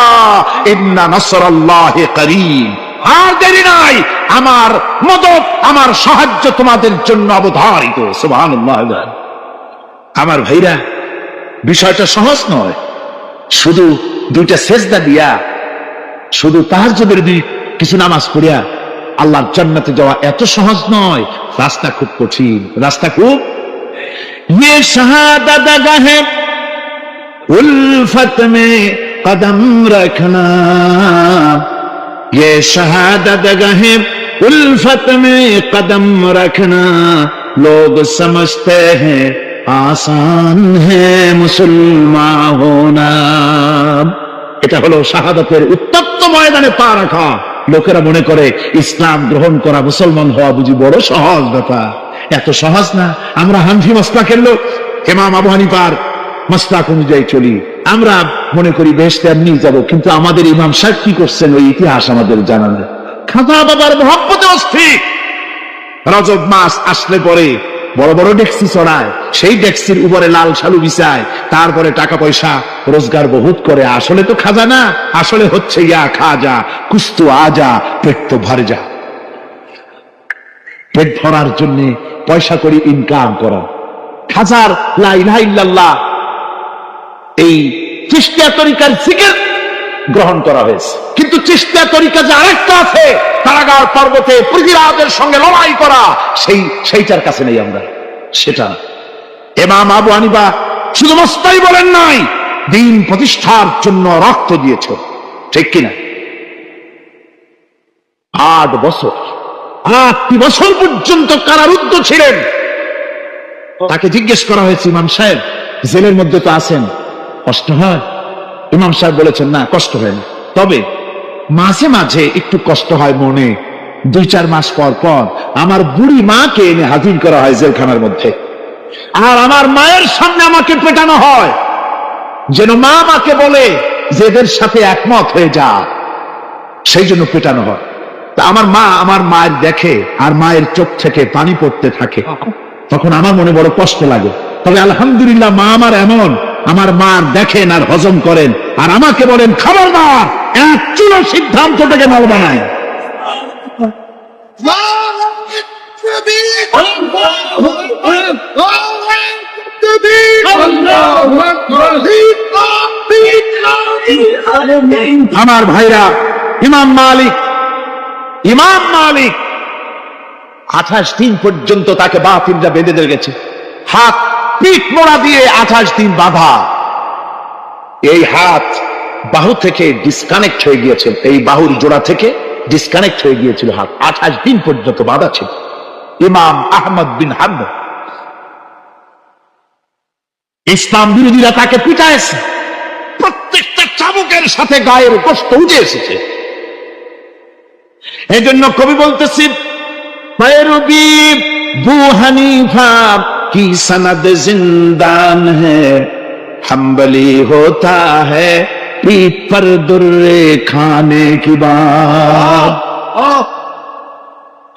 B: ইন্না নাসরাল্লাহি করিব, আর দেরি নাই, আমার মদদ আমার সাহায্য তোমাদের জন্য অবধারিত। সুবহানাল্লাহ। আমার ভাইরা, বিষয়টা সহজ নয়। শুধু দুইটা সেজদা দিয়া, শুধু তাহাজ্জুদের কিছু নামাজ পড়িয়া আল্লাহর জান্নাতে যাওয়া এত সহজ নয়, রাস্তা খুব কঠিন, রাস্তা খুব। ये शहादत गाहे उल्फत में कदम रखना, ये शहादत गाहे उल्फत में कदम रखना, लोग समझते हैं आसान है मुसलमान होना। এটা হলো শাহাদাতের উত্তপ্ত ময়দানে পা রাখা। লোকেরা মনে করে ইসলাম গ্রহণ করা, মুসলমান হওয়া বুঝি বড় সহজ ব্যাপার। এত সহজ না। আমরা হানফি মাসলাকের লোক, ইমাম আবু হানিফার মাসলাক অনুযায়ী চলি। আমরা মনে করি বেহেশতে এমনি যাব, কিন্তু আমাদের ইমাম সাহেব কি করছেন ওই ইতিহাস আমাদের জানা নেই। খাজা বাবার মহব্বতে অস্থির। রজব মাস আসলে পরে বড় বড় ডেক্সি চড়ায়, সেই ডেক্সির উপরে লাল শালু বিছায়, তারপরে টাকা পয়সা রোজগার বহুত করে। আসলে তো খাজা না, আসলে হচ্ছে ইয়া খাজা কুস্তু আজা, পেট তো ভরে যা। পেট ভরার জন্য পয়সা করে ইনকাম করা। খাজার লা ইলাহা ইল্লাল্লাহ এই চিশতিয়া তরিকার জিকির গ্রহণ করা হয়েছে, কিন্তু চিশতিয়া তরিকা যে আরেকটা আছে, কারাগার পর্বতে পৃথিবীর সঙ্গে লড়াই করা, সেইটার কাছে নেই আমরা, সেটা। ইমাম আবু হানিফা শুধু মস্তাই বলেন নাই, দিন প্রতিষ্ঠার জন্য রক্ত দিয়েছ, ঠিক কিনা? 8 বছর, 8টি বছর পর্যন্ত কারারুদ্ধ ছিলেন। তাকে জিজ্ঞেস করা হয়েছে, ইমাম সাহেব জেলের মধ্যে তো আছেন, কষ্ট হয়? ইমাম সাহেব বলেছেন, না কষ্ট হয় না, তবে মাঝে মাঝে একটু কষ্ট হয় মনে। 2-4 মাস পর পর আমার বুড়ি মাকে এনে হাজির করা হয় জেলখানার মধ্যে, আর আমার মায়ের সামনে আমাকে পেটানো হয়, যেন মা আমাকে বলে যে এদের সাথে একমত হয়ে যা, সেই জন্য পেটানো হয়। তা আমার মা আমার মায়ের দেখে, আর মায়ের চোখ থেকে পানি পড়তে থাকে, তখন আমার মনে বড় কষ্ট লাগে। তবে আলহামদুলিল্লাহ মা আমার এমন, আমার মা দেখেন আর হজম করেন, আর আমাকে বলেন খবরদার এক চুলো সিদ্ধান্ত থেকে নড়বা নাই। আমার ভাইরা, ইমাম মালিক 28 দিন পর্যন্ত তাকে বাতিলরা বেঁধে রেখেছে, হাত পিঠ মোড়া দিয়ে 28 দিন বাঁধা। এই হাত বাহু থেকে ডিসকানেক্ট হয়ে গিয়েছে, এই বাহুর জোড়া থেকে ডিসকানেক্ট হয়ে গিয়েছিল হাত, 28 দিন পর্যন্ত বাঁধা ছিল। ইমাম আহমদ বিন হাম্বল, ইসলাম বিরোধীরা তাকে পিটাইছে, প্রত্যেকটা চাবুকের সাথে গায়ের গোশত উঠে এসেছে। এই জন্য কবি বলতেছি, पैरवी बू हनीफा की सनद जिंदान है, हम्बली होता है पीठ पर दुर्रे खाने की बात।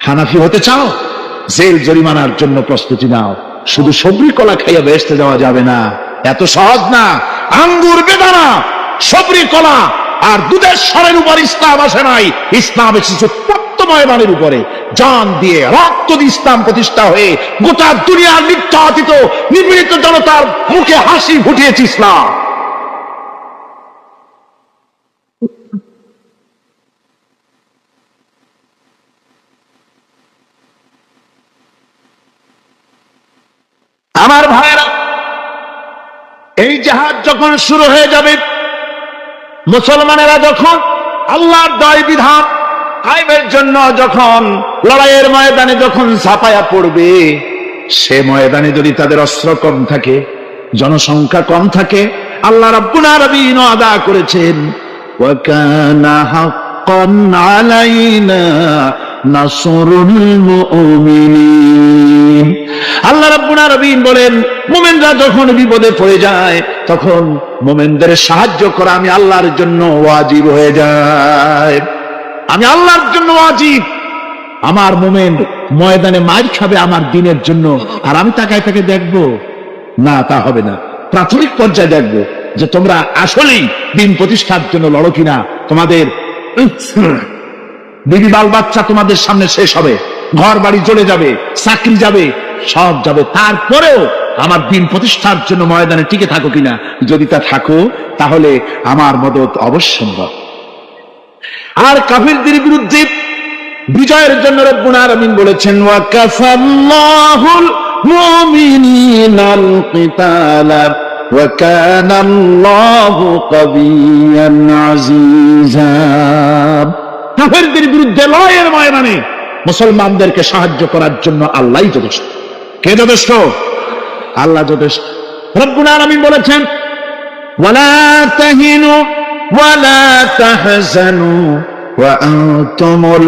B: হানাফি হতে চাও, জেল জরিমানার জন্য প্রস্তুতি নাও। শুধু সবরি কলা খাইয়া বেহেশতে যাওয়া যাবে না, এত সহজ না। আঙ্গুর, বেদানা, সবরি কলা আর দুধের স্বরের উপর ইসলাম আসে নাই। ইসলাম এসেছে তপ্ত ময়দানের উপরে, জান দিয়ে রক্ত দিয়ে ইসলাম প্রতিষ্ঠা হয়ে গোটা দুনিয়ার নির্যাতিত নিপীড়িত জনতার মুখে হাসি ফুটিয়েছে ইসলাম। আমার ভাইরা, এই জাহাজ যখন শুরু হয়ে যাবে, মুসলমানেরা যখন আল্লাহর দায় বিধান কায়েমের জন্য যখন লড়াইয়ের ময়দানে যখন ঝাঁপায়া পড়বে, সে ময়দানে যদি তাদের অস্ত্র কম থাকে, জনসংখ্যা কম থাকে, আল্লাহ রাব্বুল আলামিন ওয়াদা করেছেন, ওয়া কানা হাক্কান আলাইনা নাসরুল মুমিনিন। আল্লাহ রাব্বুল আলামিন বলেন, মুমিনরা যখন বিপদে পড়ে যায়, তখন মুমিনদের সাহায্য করা আমি আল্লাহর জন্য ওয়াজিব হয়ে যায়। আমি আল্লাহর জন্য ওয়াজিব। আমার মুমিন ময়দানে মার খাবে আমার দিনের জন্য, আর আমি তাকায় তাকে দেখবো না, তা হবে না। প্রাথমিক পর্যায়ে দেখবো যে তোমরা আসলেই দিন প্রতিষ্ঠার জন্য লড়ো কিনা। তোমাদের বিবি বাল বাচ্চা তোমাদের সামনে শেষ হবে, ঘর বাড়ি চলে যাবে, চাকরি যাবে, সব যাবে, তারপরেও আমার দিন প্রতিষ্ঠার জন্য ময়দানে টিকে থাকো কিনা। যদি তা থাকো, তাহলে আমার মদত অবশ্যম্ভব। আর কাফিরদের বিরুদ্ধে বিজয়ের জন্য রব্বুল আলামিন বলেছেন, ওয়া কাফাল্লাহুল মুমিনিনাল কিতালা ওয়া কানাল্লাহু কাবিয়্যান আজিজা। কাফিরদের বিরুদ্ধে লড়াইয়ের ময়দানে মুসলমানদেরকে সাহায্য করার জন্য আল্লাহই যথেষ্ট। কে যথেষ্ট? আল্লাহ যথেষ্ট। রব্বুল আলামিন বলেছেন, ওয়ালা তাহিনু ওয়ালা তাহজানু ওয়া আনতুমুল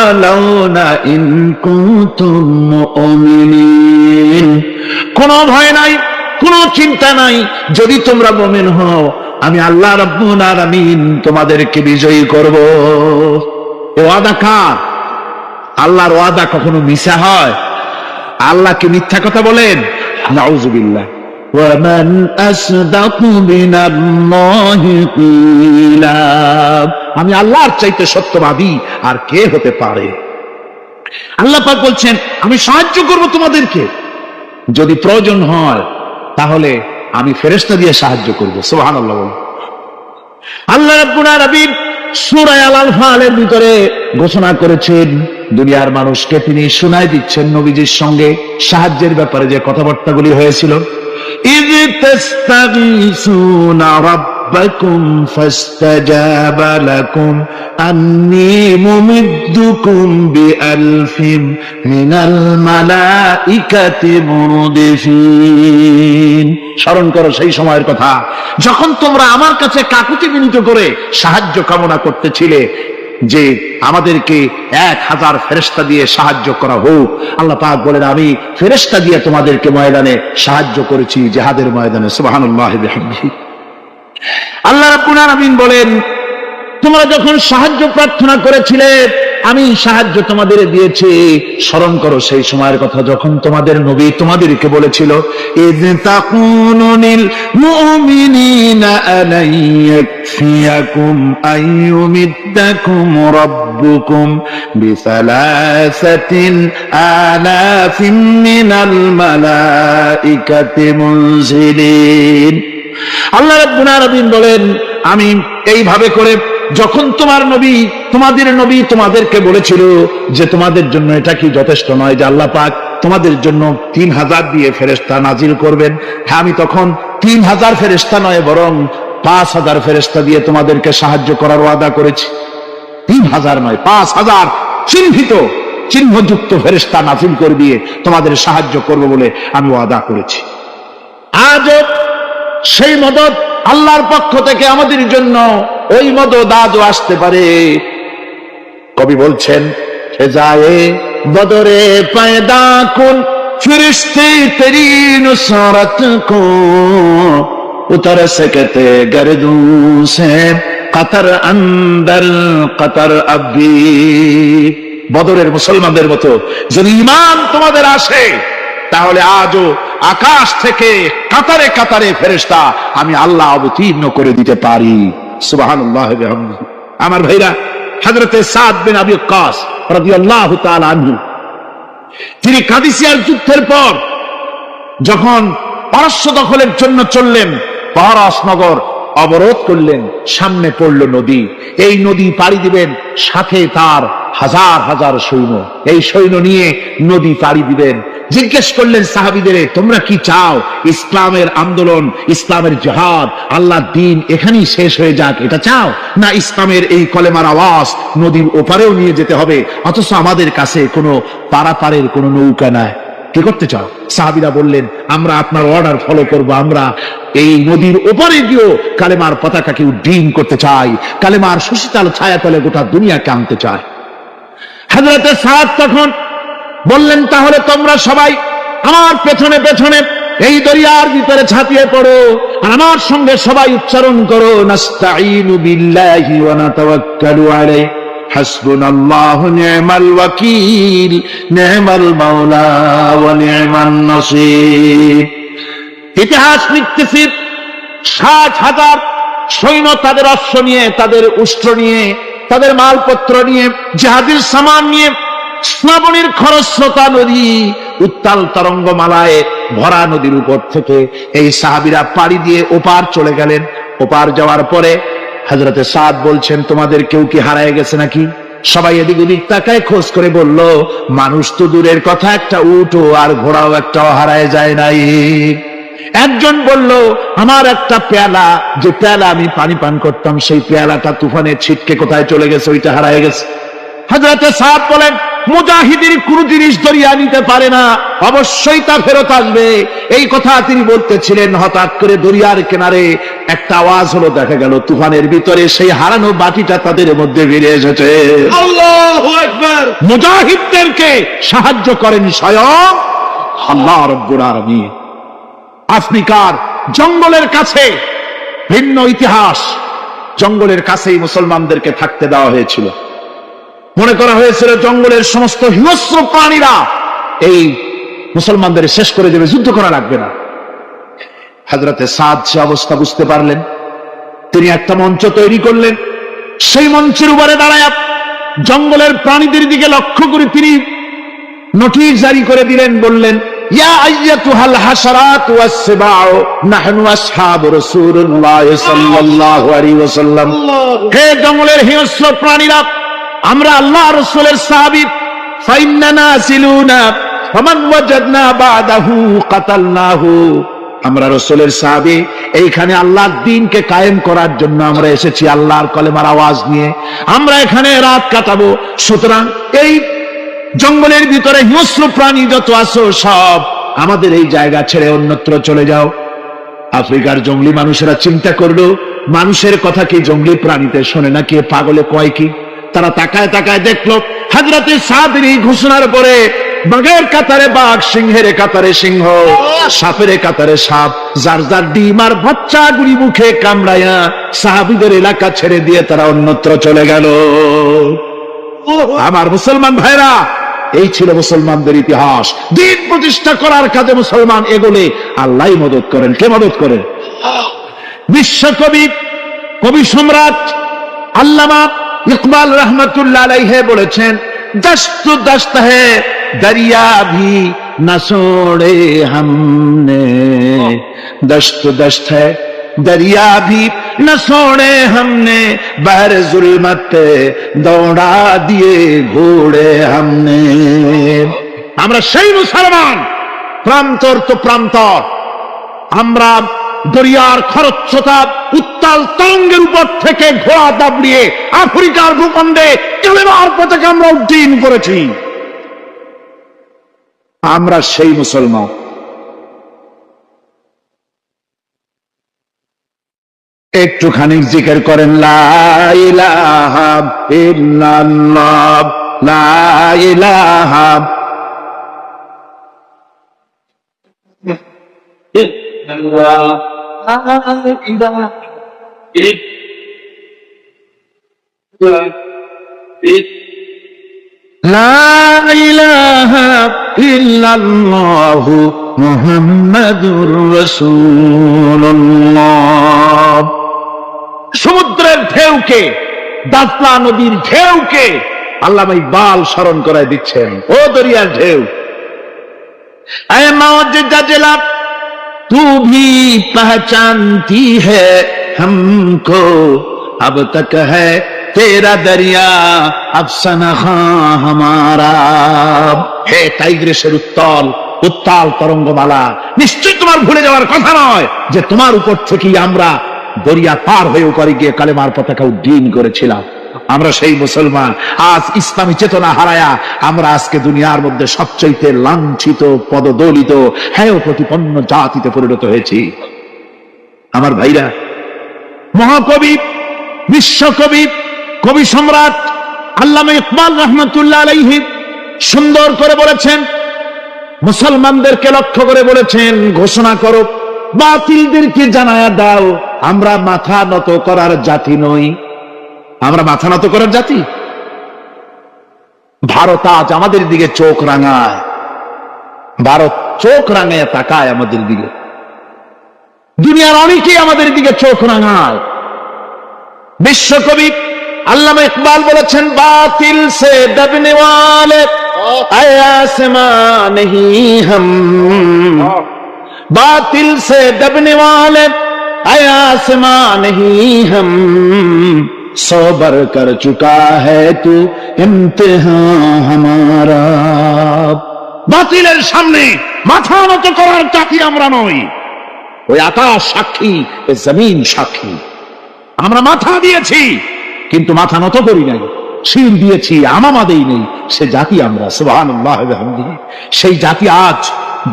B: আলাউনা ইন কুনতুম মুমিনিন। কোনো ভয় নাই, কোনো চিন্তা নাই, যদি তোমরা মুমিন হও, আমি আল্লাহ রাব্বুল আলামিন তোমাদেরকে বিজয়ী করব। এ ওয়াদা কার? আল্লাহর ওয়াদা কখনো মিথ্যা হয়? আল্লাহ কি মিথ্যা কথা বলেন? নাউযুবিল্লাহ। ওয়া মান আসদাকু মিনাল্লাহি কিলা। আমি আল্লাহর চাইতে সত্যবাদী আর কে হতে পারে? আল্লাহ পাক বলছেন, আমি সাহায্য করব তোমাদেরকে, যদি প্রয়োজন হয় তাহলে আমি ফেরেশতা দিয়ে সাহায্য করব। সুবহানাল্লাহ। আল্লাহ রাব্বুল আলামিন সূরা আল-আনফালের ভিতরে ঘোষণা করেছেন, দুনিয়ার মানুষকে তিনি শোনায় দিচ্ছেন নবীজির সঙ্গে সাহায্যের ব্যাপারে যে কথাবার্তাগুলি হয়েছিল। ইয তাস্তাগীসুনা রাব্বাকুম ফাস্তাজাবা লাকুম আন্নী মুমিদ্দুকুম বিআলফিন মিনাল মালাইকাতি মুরদিফিন। স্মরণ করো সেই সময়ের কথা যখন তোমরা আমার কাছে কাকুতি বিনীত করে সাহায্য কামনা করতেছিলে যে আমাদেরকে 1000 ফেরেশতা দিয়ে সাহায্য করা হোক। আল্লাহ পাক বলেন, আমি ফেরেশতা দিয়ে তোমাদেরকে ময়দানে সাহায্য করেছি, জিহাদের ময়দানে। সুবহানাল্লাহি ওয়া বিহামদিহি। আল্লাহ রাব্বুল আলামিন বলেন, তোমরা যখন সাহায্য প্রার্থনা করেছিলে, আমি সাহায্য তোমাদের দিয়েছি। স্মরণ করো সেই সময়ের কথা যখন তোমাদের নবী তোমাদেরকে বলেছিল, ইয তাকুনু লিল মুমিনিনা আলাই ইয়াকফিয়াকুম আইয়ুমিদ্দাকুম রাব্বুকুম বিসালাসাতিন আলাফিন মিনাল মালাইকাতি মুনজিলিন। আল্লাহ রাব্বুল আলামিন বলেন, আমি এইভাবে করে যখন তোমাদের নবী তোমাদেরকে বলেছিল যে তোমাদের জন্য এটা কি যথেষ্ট নয় যে আল্লাহ পাক তোমাদের জন্য 3000 দিয়ে ফেরেশতা নাজিল করবেন? হ্যাঁ, আমি তখন 3000 ফেরেশতা নয়, বরং 5000 ফেরেশতা দিয়ে তোমাদেরকে সাহায্য করার ওয়াদা করেছি। 3000 নয়, 5000 চিহ্নযুক্ত ফেরেশতা নাজিল করে দিয়ে তোমাদের সাহায্য করব বলে আমি ওয়াদা করেছি। আজ সেই মদদ আল্লাহর পক্ষ থেকে আমাদের জন্য ওই মদদ আজও আসতে পারে। কবি বলছেন, ফেজায়ে বদরে পয়দা কুন ফিরিস্তে তেরি নুসরত কো उतर सकते गर्दों से कतर अंदर कतर अभी। বদরের মুসলমানদের মতো যদি ঈমান তোমাদের আসে, তাহলে আজও আকাশ থেকে কাতারে কাতারে ফেরেশতা আমি আল্লাহ অবতীর্ণ করে দিতে পারি। সুবহানাল্লাহ ওয়া বিহামদিহি। আমার ভাইরা, হযরতে সাদ বিন আবি ওয়াক্কাস রাদিয়াল্লাহু তাআলা আনহু, তিনি কাদিসিয়ার যুদ্ধের পর যখন পারস্য দখলের জন্য চললেন, পারস নগর অবরোধ করলেন, সামনে পড়ল নদী। এই নদী পাড়ি দিবেন, সাথে তার হাজার হাজার সৈন্য, এই সৈন্য নিয়ে নদী পাড়ি দিবেন। জিজ্ঞেস করলেন সাহাবীদের, তোমরা কি চাও? ইসলামের আন্দোলন, ইসলামের জিহাদ, আল্লাহর দ্বীন এখানেই শেষ হয়ে যাক, এটা চাও? না ইসলামের এই কলেমার আওয়াজ নদীর ওপারেও নিয়ে যেতে হবে, অথচ আমাদের কাছে কোনো পারাপারের কোনো নৌকা নাই, কি করতে চাও? সাহাবীরা বললেন, আমরা আপনার অর্ডার ফলো করব, আমরা এই নদীর ওপারে গিয়েও কালেমার পতাকাকে উড্ডীন করতে চাই, কালেমার সুশীতল ছায়াতলে গোটা দুনিয়াকে আনতে চাই। হযরতে সাদ তখন বললেন, তাহলে তোমরা সবাই আমার পেছনে পেছনে এই দরিয়ার ভিতরে ঝাঁপিয়ে পড়ো, আর আমার সঙ্গে সবাই উচ্চারণ করো, নাস্তাঈনু বিল্লাহি ওয়া নাতাওয়াক্কালু আলাইহি হাসবুনাল্লাহু নি'মাল ওয়াকিল নি'মাল মাওলা ওয়া নি'মান নাসীর। ইতিহাস লিখতেছি, 60,000 সৈন্য তাদের অশ্ব নিয়ে, তাদের উষ্ট্র নিয়ে, তাদের মালপত্র নিয়ে, জিহাদের সামান নিয়ে শ্রাবণীর খরস্রোতা নদী, উত্তাল তরঙ্গমালায় ভরা নদীর উপর থেকে এই সাহাবীরা পাড়ি দিয়ে ওপার চলে গেলেন। ওপার যাওয়ার পরে হযরতে সাদ বলছেন, তোমাদের কেউ কি হারায় গেছে নাকি? সবাই এদিক ওদিক তাকায়, খোঁজ করে বলল, মানুষ তো দূরের কথা, একটা উটও আর ঘোড়াও একটাও হারায় যায় নাই। একজন বলল, আমার একটা পেয়ালা, যে পেয়ালা আমি পানি পান করতাম, সেই পেয়ালাটা তুফানে ছিটকে কোথায় চলে গেছে, ওইটা হারায় গেছে। হযরতে সাদ বলেন, মুজাহিদের কোন জিনিস দরিয়া নিতে পারে না, অবশ্যই তা ফেরত আসবে। এই কথা তিনি বলতেছিলেন, হঠাৎ করে দরিয়ার কিনারে একটা আওয়াজ হলো, দেখা গেল তুফানের ভিতরে সেই হারানো বাটিটা তাদের মধ্যে ফিরে এসেছে। আল্লাহু আকবার! মুজাহিদদেরকে সাহায্য করেন স্বয়ং আল্লাহ রাব্বুল আলামিন। আফ্রিকার জঙ্গলের কাছে, ভিন্ন ইতিহাস, জঙ্গলের কাছেই মুসলমানদেরকে থাকতে দেওয়া হয়েছিল। মনে করা হয়েছিল জঙ্গলের সমস্ত হিংস্র প্রাণীরা এই মুসলমানদের শেষ করে দেবে, যুদ্ধ করা লাগবে না। হযরতে সাদ সে অবস্থা বুঝতে পারলেন, তিনি একটা মঞ্চ তৈরি করলেন। সেই মঞ্চের উপরে দাঁড়ায় জঙ্গলের প্রাণীদের দিকে লক্ষ্য করে তিনি নোটিশ জারি করে দিলেন, বললেন, ইয়া আইয়াতুহাল হাশারাত ওয়াস সিবাউ নাহনু আসহাবু রাসূলুল্লাহ সাল্লাল্লাহু আলাইহি ওয়াসাল্লাম। হে জঙ্গলের হিংস্র প্রাণীরা, আমরা আল্লাহ রাসূলের সাহাবী, ফাইন্নানা সিলুনা ফামান ওয়াজাদনা বাদাহু কাতালনাহু। আমরা রাসূলের সাহাবী, এইখানে আল্লাহর দ্বীনকে কায়েম করার জন্য আমরা এসেছি, আল্লাহর কলেমার আওয়াজ নিয়ে আমরা এখানে রাত কাটাবো। সুতরাং এই জঙ্গলের ভিতরে হিংস্র প্রাণী যত আছো, সব আমাদের এই জায়গা ছেড়ে অন্যত্র চলে যাও। আফ্রিকার জঙ্গলি মানুষেরা চিন্তা করলো, মানুষের কথা কি জঙ্গলি প্রাণীতে শোনে না, কে পাগলে কয় কি? তারা তাকায় তাকায় দেখলো, হযরতে সাদের এই ঘোষণার পরে বাঘের কাতারে বাঘ, সিংহের কাতারে সিংহ, সাপের কাতারে সাপ, যার যার ডিম আর বাচ্চাগুলি মুখে কামড়ায়া সাহাবীদের এলাকা ছেড়ে দিয়ে তারা অন্যত্র চলে গেল। আমার মুসলমান ভাইরা, এই ছিল মুসলমানদের ইতিহাস। দ্বীন প্রতিষ্ঠা করার কাজে মুসলমান এগোলে আল্লাহই মদত করেন। কে মদত করেন? বিশ্বকবি, কবি সম্রাট আল্লামা ইকবাল রহমতুল্লাহ আলাইহি বলেছেন, দস্ত দস্ত হ্যায় দরিয়া ভি না ছোড়ে हमने, दस्त दस्त है दरिया भी न छोड़े हमने, बहर जुल्मत दौड़ा दिए घोड़े हमने। আমরা সেই মুসলমান, প্রান্তর তো প্রান্তর, আমরা দরিয়ার খরস্রোতা উত্তাল তরঙ্গের উপর থেকে ঘোড়া দাবড়িয়ে আফ্রিকার ভূখণ্ডে কালেমার পতাকা আমরা উড্ডীন করেছি। আমরা সেই মুসলমান। একটুখানি জিকির করেন, লা ইলাহা ইল্লাল্লাহ, লা ইলাহা ইল্লাল্লাহ, লা ইলাহা ইল্লাল্লাহু মুহাম্মাদুর রাসূলুল্লাহ। সমুদ্রের ঢেউকে, দাজলা নদীর ঢেউকে আল্লামা ইকবাল স্মরণ করায় দিচ্ছেন। ও দরিয়ার ঢেউ, ऐ मौज जजला तू भी पहचानती है हमको, अब तक है तेरा दरिया अफसाना हमारा। হে টাইগ্রেসের উত্তাল উত্তাল তরঙ্গমালা, নিশ্চয় তোমার ভুলে যাওয়ার কথা নয় যে তোমার উপর থেকেই আমরা দরিয়া পার হয়ে ওপারে গিয়ে কালেমার পতাকা উড্ডীন করেছিলাম। আমরা সেই মুসলমান, আজ ইসলামী চেতনা হারায়া আমরা আজকে দুনিয়ার মধ্যে সবচাইতে লাঞ্ছিত, পদদলিত, হেয় প্রতিপন্ন জাতিতে পরিণত হয়েছি। আমার ভাইরা, মহাকবি, বিশ্বকবি, কবি সম্রাট আল্লামা ইকবাল রহমতুল্লাহ আলাইহি সুন্দর করে বলেছেন, মুসলমানদেরকে লক্ষ্য করে বলেছেন, ঘোষণা করো, বাতিলদেরকে জানায়া দাও, আমরা মাথা নত করার জাতি নই। আমরা মাথা নত করার জাতি? ভারত আজ আমাদের দিকে চোখ রাঙায়, ভারত চোখ রাঙায় তাকায় আমাদের দিকে, দুনিয়ার অনেকেই আমাদের দিকে চোখ রাঙায়। বিশ্বকবি আল্লামা ইকবাল বলেছেন, বাতিল সে দবনে ওয়ালে আসমান নেহি হাম, बातिल से दबने वाले आसमां नहीं हम, सोबर कर चुका है तू इम्तिहान हमारा। বাতিলের সামনে মাথা নত করার জাতি আমরা নই। ওই আকাশ সাক্ষী, ওই জমিন সাক্ষী, আমরা মাথা দিয়েছি কিন্তু মাথা নত করি নাই, শির দিয়েছি আমামা দেই নেই, সে জাতি আমরা। সুবহানাল্লাহ ওয়া বিহামদিহি। সেই জাতি আজ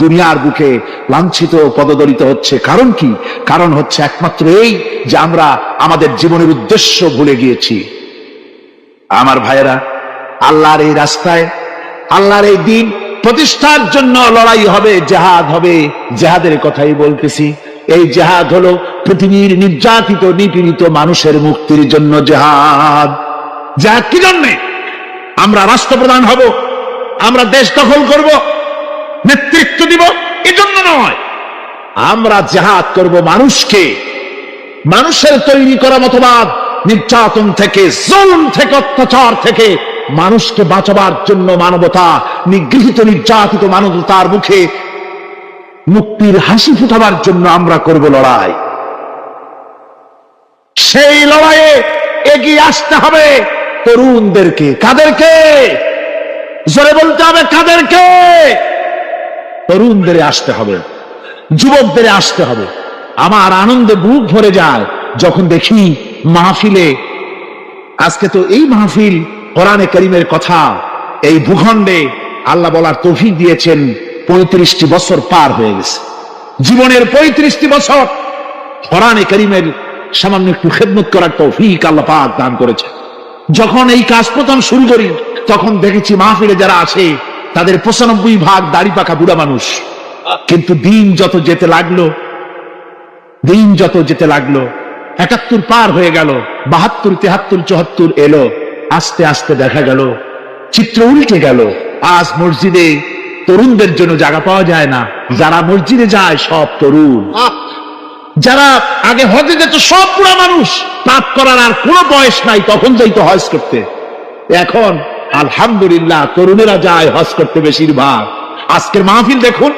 B: দুনিয়ার বুকে লাঞ্ছিত, পদদলিত হচ্ছে। কারণ কি? কারণ হচ্ছে একমাত্র এই যে আমরা আমাদের জীবনের উদ্দেশ্য ভুলে গিয়েছি। আমার ভাইয়েরা, আল্লাহর এই রাস্তায়, আল্লাহর এই দিন প্রতিষ্ঠার জন্য লড়াই হবে, জেহাদ হবে। জেহাদের কথাই বলতেছি। এই জেহাদ হলো পৃথিবীর নির্যাতিত, নিপীড়িত মানুষের মুক্তির জন্য জেহাদ। জেহাদ কি জন্যে? আমরা রাষ্ট্রপ্রধান হব, আমরা দেশ দখল করব, নেতৃত্ব দিব, এজন্য নয়। আমরা জেহাদ করব মানুষকে, মানুষের তৈরি করা মতবাদ, নির্যাতন থেকে, জুলুম থেকে, অত্যাচার থেকে মানুষকে বাঁচাবার জন্য, মানবতা, নিগৃহীত নির্যাতিত মানবতার মুখে মুক্তির হাসি ফুটাবার জন্য আমরা করব লড়াই। সেই লড়াইয়ে এগিয়ে আসতে হবে তরুণদেরকে। কাদেরকে? জোরে বলতে হবে, কাদেরকে? তরুণদের আসতে হবে, যুবকদের আসতে হবে। আমার আনন্দে বুক ভরে যায় যখন দেখি মাহফিলে, আজকে তো এই মাহফিল কোরআনে কারীমের কথা এই ভূখণ্ডে আল্লাহ বলার তৌফিক দিয়েছেন। 35টি বছর পার হয়ে গেছে, জীবনের 35টি বছর কোরআনে কারীমের সামান্য একটু খেদমত করার তৌফিক আল্লাহ পাক দান করেছে। যখন এই কাজ প্রথম শুরু করি তখন দেখেছি মাহফিলে যারা আসে তাদের 95% দাড়ি পাকা বুড়া মানুষ। কিন্তু দিন যত যেতে লাগলো, দিন যত যেতে লাগলো, 71 পার হয়ে গেল, 72, 73, 74 এলো, আস্তে আস্তে দেখা গেল চিত্র উল্টে গেল। আজ মসজিদে তরুণদের জন্য জায়গা পাওয়া যায় না। যারা মসজিদে যায় সব তরুণ, যারা আগে হজে যেত সব বুড়া মানুষ, পাপ করার আর কোনো বয়স নাই, তখন যাইতো হজ করতে। এখন আলহামদুলিল্লাহ তরুণেরা যায় হজ করতে বেশিরভাগ। আজকের মাহফিল দেখুন,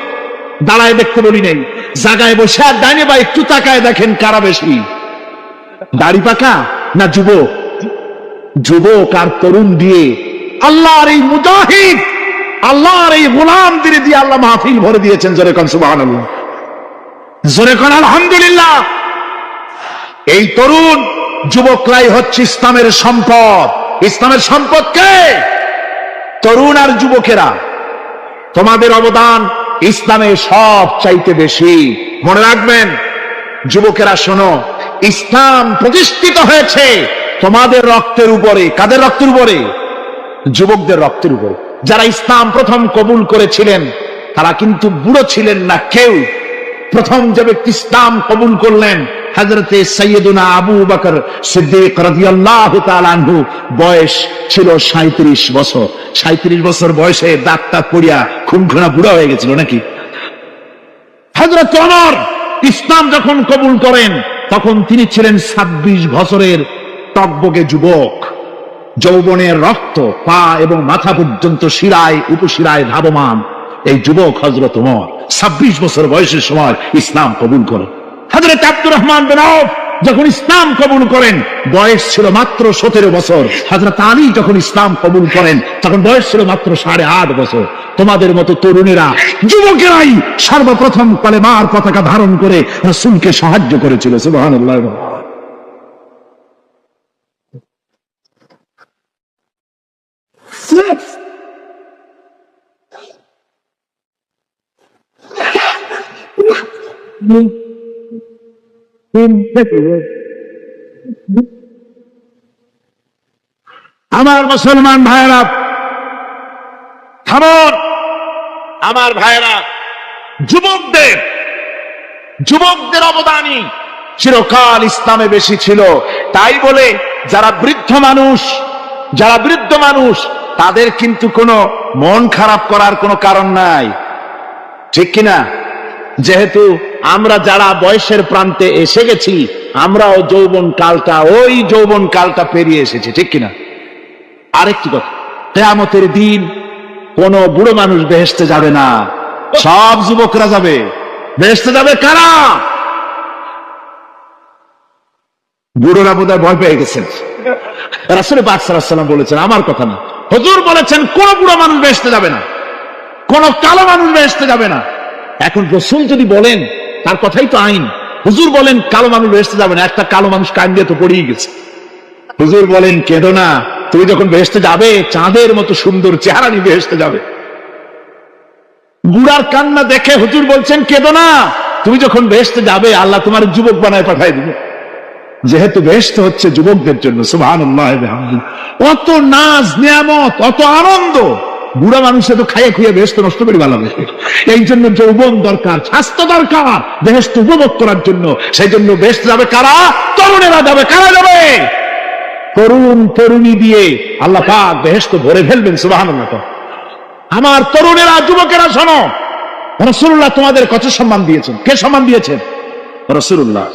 B: দাঁড়ায় দেখতে বলি নেই, জায়গায় বসে আর ডাইনে বা একটু তাকায় দেখেন কারা বেশি, দাড়ি পাকা না যুবক? যুবক আর তরুণ দিয়ে আল্লাহর এই মুজাহিদ, আল্লাহর এই গোলামদের দিয়ে আল্লাহ মাহফিল ভরে দিয়েছেন। জোরে কোন সুবহানাল্লাহ, জোরে কোন আলহামদুলিল্লাহ। এই তরুণ যুবকরাই হচ্ছে ইসলামের সম্পদ। ইসলামের সম্পদ কে? তরুণ আর যুবকেরা। তোমাদের অবদান ইসলামে সব চাইতে বেশি। মনে রাখবেন যুবকেরা, শোনো, ইসলাম প্রতিষ্ঠিত হয়েছে তোমাদের রক্তের উপরে। কাদের রক্তের উপরে? যুবকদের রক্তের উপরে। যারা ইসলাম প্রথম কবুল করেছিলেন তারা কিন্তু বুড়ো ছিলেন না, কেউ প্রথম যে ব্যক্তি ইসলাম কবুল করলেন হযরতে সাইয়্যিদুনা আবু বকর সিদ্দিক রাদিয়াল্লাহু তাআলা আনহু। বয়স ছিল 37 বছর। 37 বছর বয়সে দাঁতটা পড়িয়া খুনখুনা বুড়া হয়ে গেছিল নাকি? হযরত ওমর ইসলাম যখন কবুল করেন তখন তিনি ছিলেন 26 বছরের টকবকে যুবক। যৌবনের রক্ত পা এবং মাথা পর্যন্ত শিরায় উপশিরায় ধাবমান এই যুবক হযরত ওমর 26 বছর বয়সের সময় ইসলাম কবুল করেন। হযরত আব্দুর রহমান বিন আউফ যখন ইসলাম কবুল করেন বয়স ছিল মাত্র 17 বছর। হযরত আলী যখন ইসলাম কবুল করেন তখন বয়স ছিল মাত্র 8.5 বছর। তোমাদের মতো তরুণেরা, যুবকেরাই সর্বপ্রথম কালেমার পতাকা ধারণ করে রাসূলকে সাহায্য করেছিল। সুবহানাল্লাহ। আমার মুসলমান ভাইরা থামুন। আমার ভাইরা, যুবকদের অবদানই চিরকাল ইসলামে বেশি ছিল। তাই বলে যারা বৃদ্ধ মানুষ তাদের কিন্তু কোনো মন খারাপ করার কোনো কারণ নাই, ঠিক কিনা? যেহেতু আমরা যারা বয়সের প্রান্তে এসে গেছি আমরাও ওই যৌবন কালটা পেরিয়ে এসেছি, ঠিক কিনা? আরেকটি কথা, কিয়ামতের দিন কোন বুড়ো মানুষ বেহেশতে যাবে না, সব যুবকরা যাবে। বেহেশতে যাবে কারা? বুড়োরা বোধহয় ভয় পেয়ে গেছেন। রাসূল পাক সাল্লাল্লাহু আলাইহি ওয়াসাল্লাম বলেছেন, আমার কথা না, হুজুর বলেছেন কোন বুড়ো মানুষ বেহেশতে যাবে না, কোন কালো মানুষ বেহেশতে যাবে না। এখন রাসূল যদি বলেন তার কথাই তো আইন। হুজুর বলেন কালো মানুষ বেহেশতে যাবে না, একটা কালো মানুষ কান দিয়ে তো পড়েই গেছে। হুজুর বলেন কেঁদো না, তুমি যখন বেহেশতে যাবে চাঁদের মতো সুন্দর চেহারা নিয়ে বেহেশতে যাবে। বুড়ার কান্না দেখে হুজুর বলছেন কেঁদো না, তুমি যখন বেহেশতে যাবে আল্লাহ তোমার যুবক বানায় পাঠায় দিবে। যেহেতু বেহেশত হচ্ছে যুবকদের জন্য, সুবহানাল্লাহ। অত নাজ নিয়ামত, অত আনন্দ, বুড়া মানুষে তো খাইয়ে খুঁয়ে বেহেশত নষ্ট করে ভালোবে। এই জন্য যৌবন দরকার, স্বাস্থ্য দরকার বেহেশত উপভোগ করার জন্য। সেই জন্য বেহেশত যাবে কারা? তরুণেরা যাবে। কারা যাবে? তরুণী দিয়ে আল্লাহ পাক বেহেশত ভরে ফেলবেন। সুবহানাল্লাহ। আমার তরুণেরা, যুবকেরা শোনো, রাসূলুল্লাহ তোমাদের কত সম্মান দিয়েছেন। কে সম্মান দিয়েছেন? রাসূলুল্লাহ।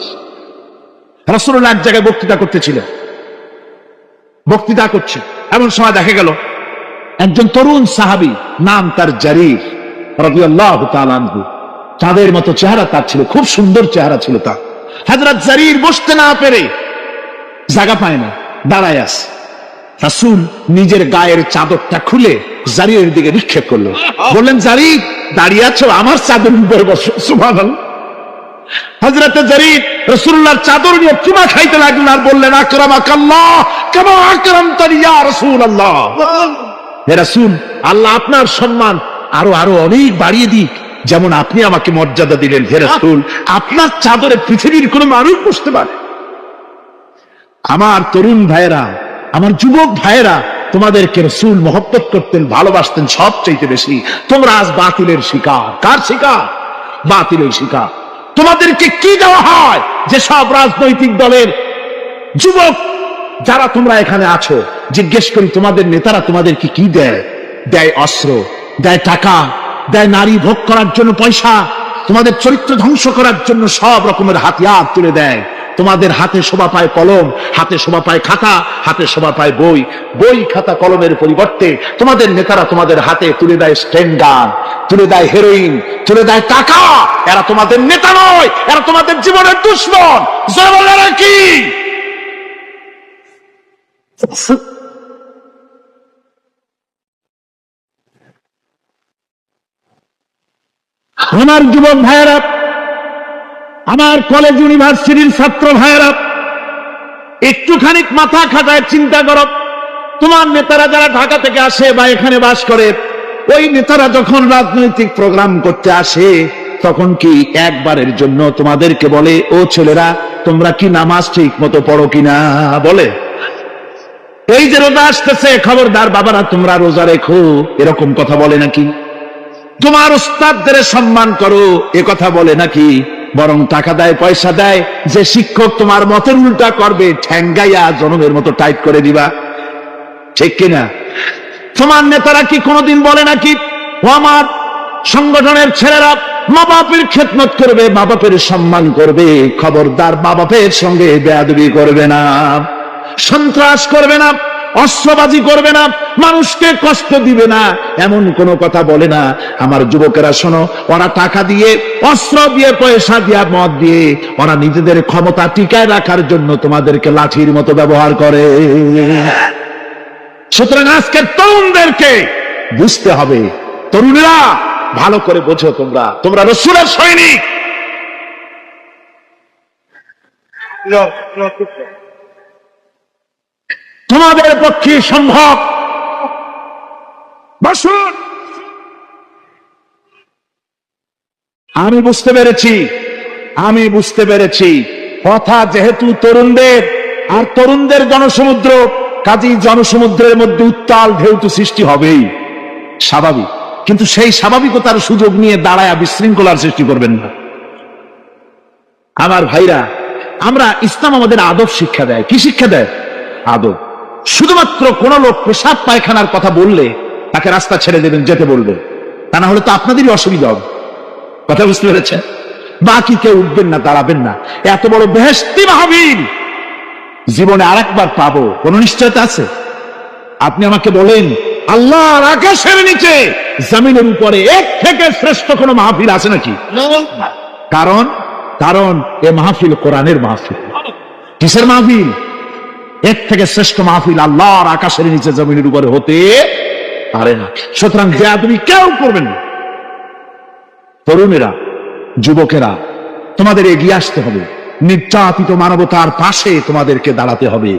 B: রাসূলুল্লাহ এক জায়গায় বক্তৃতা করতেছিলেন, বক্তৃতা করছে, এমন সময় দেখা গেল একজন তরুণ সাহাবী, নাম তার জারীর রাদিয়াল্লাহু তাআলা আনহু। চাঁদের মতো চেহারা তার ছিল, খুব সুন্দর চেহারা ছিল তার। হযরত জারীর বসতে না পেরে জায়গা পায় না, দাঁড়ায় আছে। রাসূল নিজের গায়ের চাদরটা খুলে জারীরের দিকে নিক্ষেপ করলো, বললেন জারীর দাঁড়িয়ে আছো, আমার চাদর উপরে বসো। সুবহানাল্লাহ। হযরত জারীর রাসূলুল্লাহর চাদর নিয়ে চুমা খাইতে লাগলেন আর বললেন আকরামাকাল্লাহ কামা আকরামতানি ইয়া রাসূলুল্লাহ। হে রাসূল, আল্লাহ আপনার সম্মান আরো অনেক বাড়িয়ে দিক, যেমন আপনি আমাকে মর্যাদা দিলেন। হে রাসূল, আপনার চাদরে পৃথিবীর কোন মানুষ বসতে পারে? আমার তরুণ ভাইয়েরা, আমার যুবক ভাইয়েরা, তোমাদেরকে রাসূল মহব্বত করতেন, ভালোবাসতেন সবচাইতে বেশি। তোমরা আজ বাতিলের শিকার। কার শিকার? বাতিলের শিকার। তোমাদেরকে কি দেওয়া হয়? যে সব রাজনৈতিক দলের যুবক যারা তোমরা এখানে আছো, জিজ্ঞেস করি তোমাদের নেতারা তোমাদেরকে কি দেয়? দেয় অস্ত্র, দেয় টাকা, দেয় নারী ভোগ করার জন্য পয়সা, তোমাদের চরিত্র ধ্বংস করার জন্য সব রকমের হাতিয়ার তুলে দেয়। তোমাদের হাতে শোভা পায় কলম, হাতে শোভা পায় খাতা, হাতে শোভা পায় বই। বই খাতা কলমের পরিবর্তে তোমাদের নেতারা তোমাদের হাতে তুলে দেয় স্ট্যান্ড গান, তুলে দেয় হেরোইন, তুলে দেয় টাকা। এরা তোমাদের নেতা নয়, এরা তোমাদের জীবনের দুশমন। জয়বাল্লারা কি? আমার যুবক ভাইয়েরা, আমার কলেজ ইউনিভার্সিটির ছাত্র ভাইয়েরা, একটুখানি মাথা খাটায় চিন্তা করো। তোমার নেতারা যারা ঢাকা থেকে আসে বা এখানে বাস করে, ওই নেতারা যখন রাজনৈতিক প্রোগ্রাম করতে আসে তখন কি একবারের জন্য তোমাদেরকে বলে ও ছেলেরা তোমরা কি নামাজ ঠিক মতো পড়ো কিনা? বলে? এই যে রোজা আসতেছে, খবরদার বাবারা তোমরা রোজা রেখো, এরকম কথা বলে নাকি? তোমার উস্তাদদের সম্মান করো, এ কথা বলে নাকি? বরং টাকা দেয়, পয়সা দেয়, যে শিক্ষক তোমার মতের উল্টা করবে ঠ্যাঙ্গাইয়া জনমের মতো টাইট করে দিবা, ঠিক কিনা? তোমার নেতারা কি কোনোদিন বলে নাকি ও আমার সংগঠনের ছেলেরা মা বাপের খেদমত করবে, মা বাপের সম্মান করবে, খবরদার মা বাপের সঙ্গে বেয়াদবি করবে না, সন্ত্রাস করবে না, অস্ত্রবাজি করবে না, মানুষকে কষ্ট দিবে না, এমন কোনো কথা বলে না? আমার যুবকেরা শোনো, ওরা টাকা দিয়ে, অস্ত্র দিয়ে, পয়সা দিয়ে, মদ দিয়ে ওরা নিজেদের ক্ষমতা টিকায় রাখার জন্য তোমাদেরকে লাঠির মতো ব্যবহার করে। সুতরাং আজকের তরুণদেরকে বুঝতে হবে, তরুণেরা ভালো করে বোঝো, তোমরা রাসূলের সৈনিক। তোমাদের পক্ষে সম্ভব। বসুন। আমি বুঝতে পেরেছি কথা যেহেতু তরুণদের, আর তরুণদের জনসমুদ্র, কাজী জনসমুদ্রের মধ্যে উত্তাল ঢেউ তো সৃষ্টি হবেই, স্বাভাবিক। কিন্তু সেই স্বাভাবিকতার সুযোগ নিয়ে দাঁড়ায় বিশৃঙ্খলার সৃষ্টি করবেন না। আমার ভাইরা, আমরা ইসলাম আমাদের আদব শিক্ষা দেয়। কি শিক্ষা দেয়? আদব। শুধুমাত্র কোন লোক পেশাব পায়খানার কথা বললে তাকে রাস্তা ছেড়ে দেবেন, যেতে বলবে, তা না হলে তো আপনাদেরই অসুবিধা হবে। কথা বুঝতে পেরেছেন? বাকি কেউ উঠবেন না, দাঁড়াবেন না। এত বড় বেহেশতি মাহফিল জীবনে আরেকবার পাবো কোন নিশ্চয়তা আছে? আপনি আমাকে বলেন, আল্লাহর আকাশের নিচে জমিনের উপরে এক থেকে শ্রেষ্ঠ কোন মাহফিল আছে নাকি? কারণ এ মাহফিল কোরআনের মাহফিল। কিসের মাহফিল? এর থেকে শ্রেষ্ঠ মাহফিল আল্লাহর আকাশের নিচে জমিনের উপরে হতে পারে না। সুতরাং বেয়াদবি কেউ করবেন না। তরুণেরা, যুবকেরা, তোমাদের এগিয়ে আসতে হবে। নির্যাতিত মানবতার পাশে তোমাদেরকে দাঁড়াতে হবে।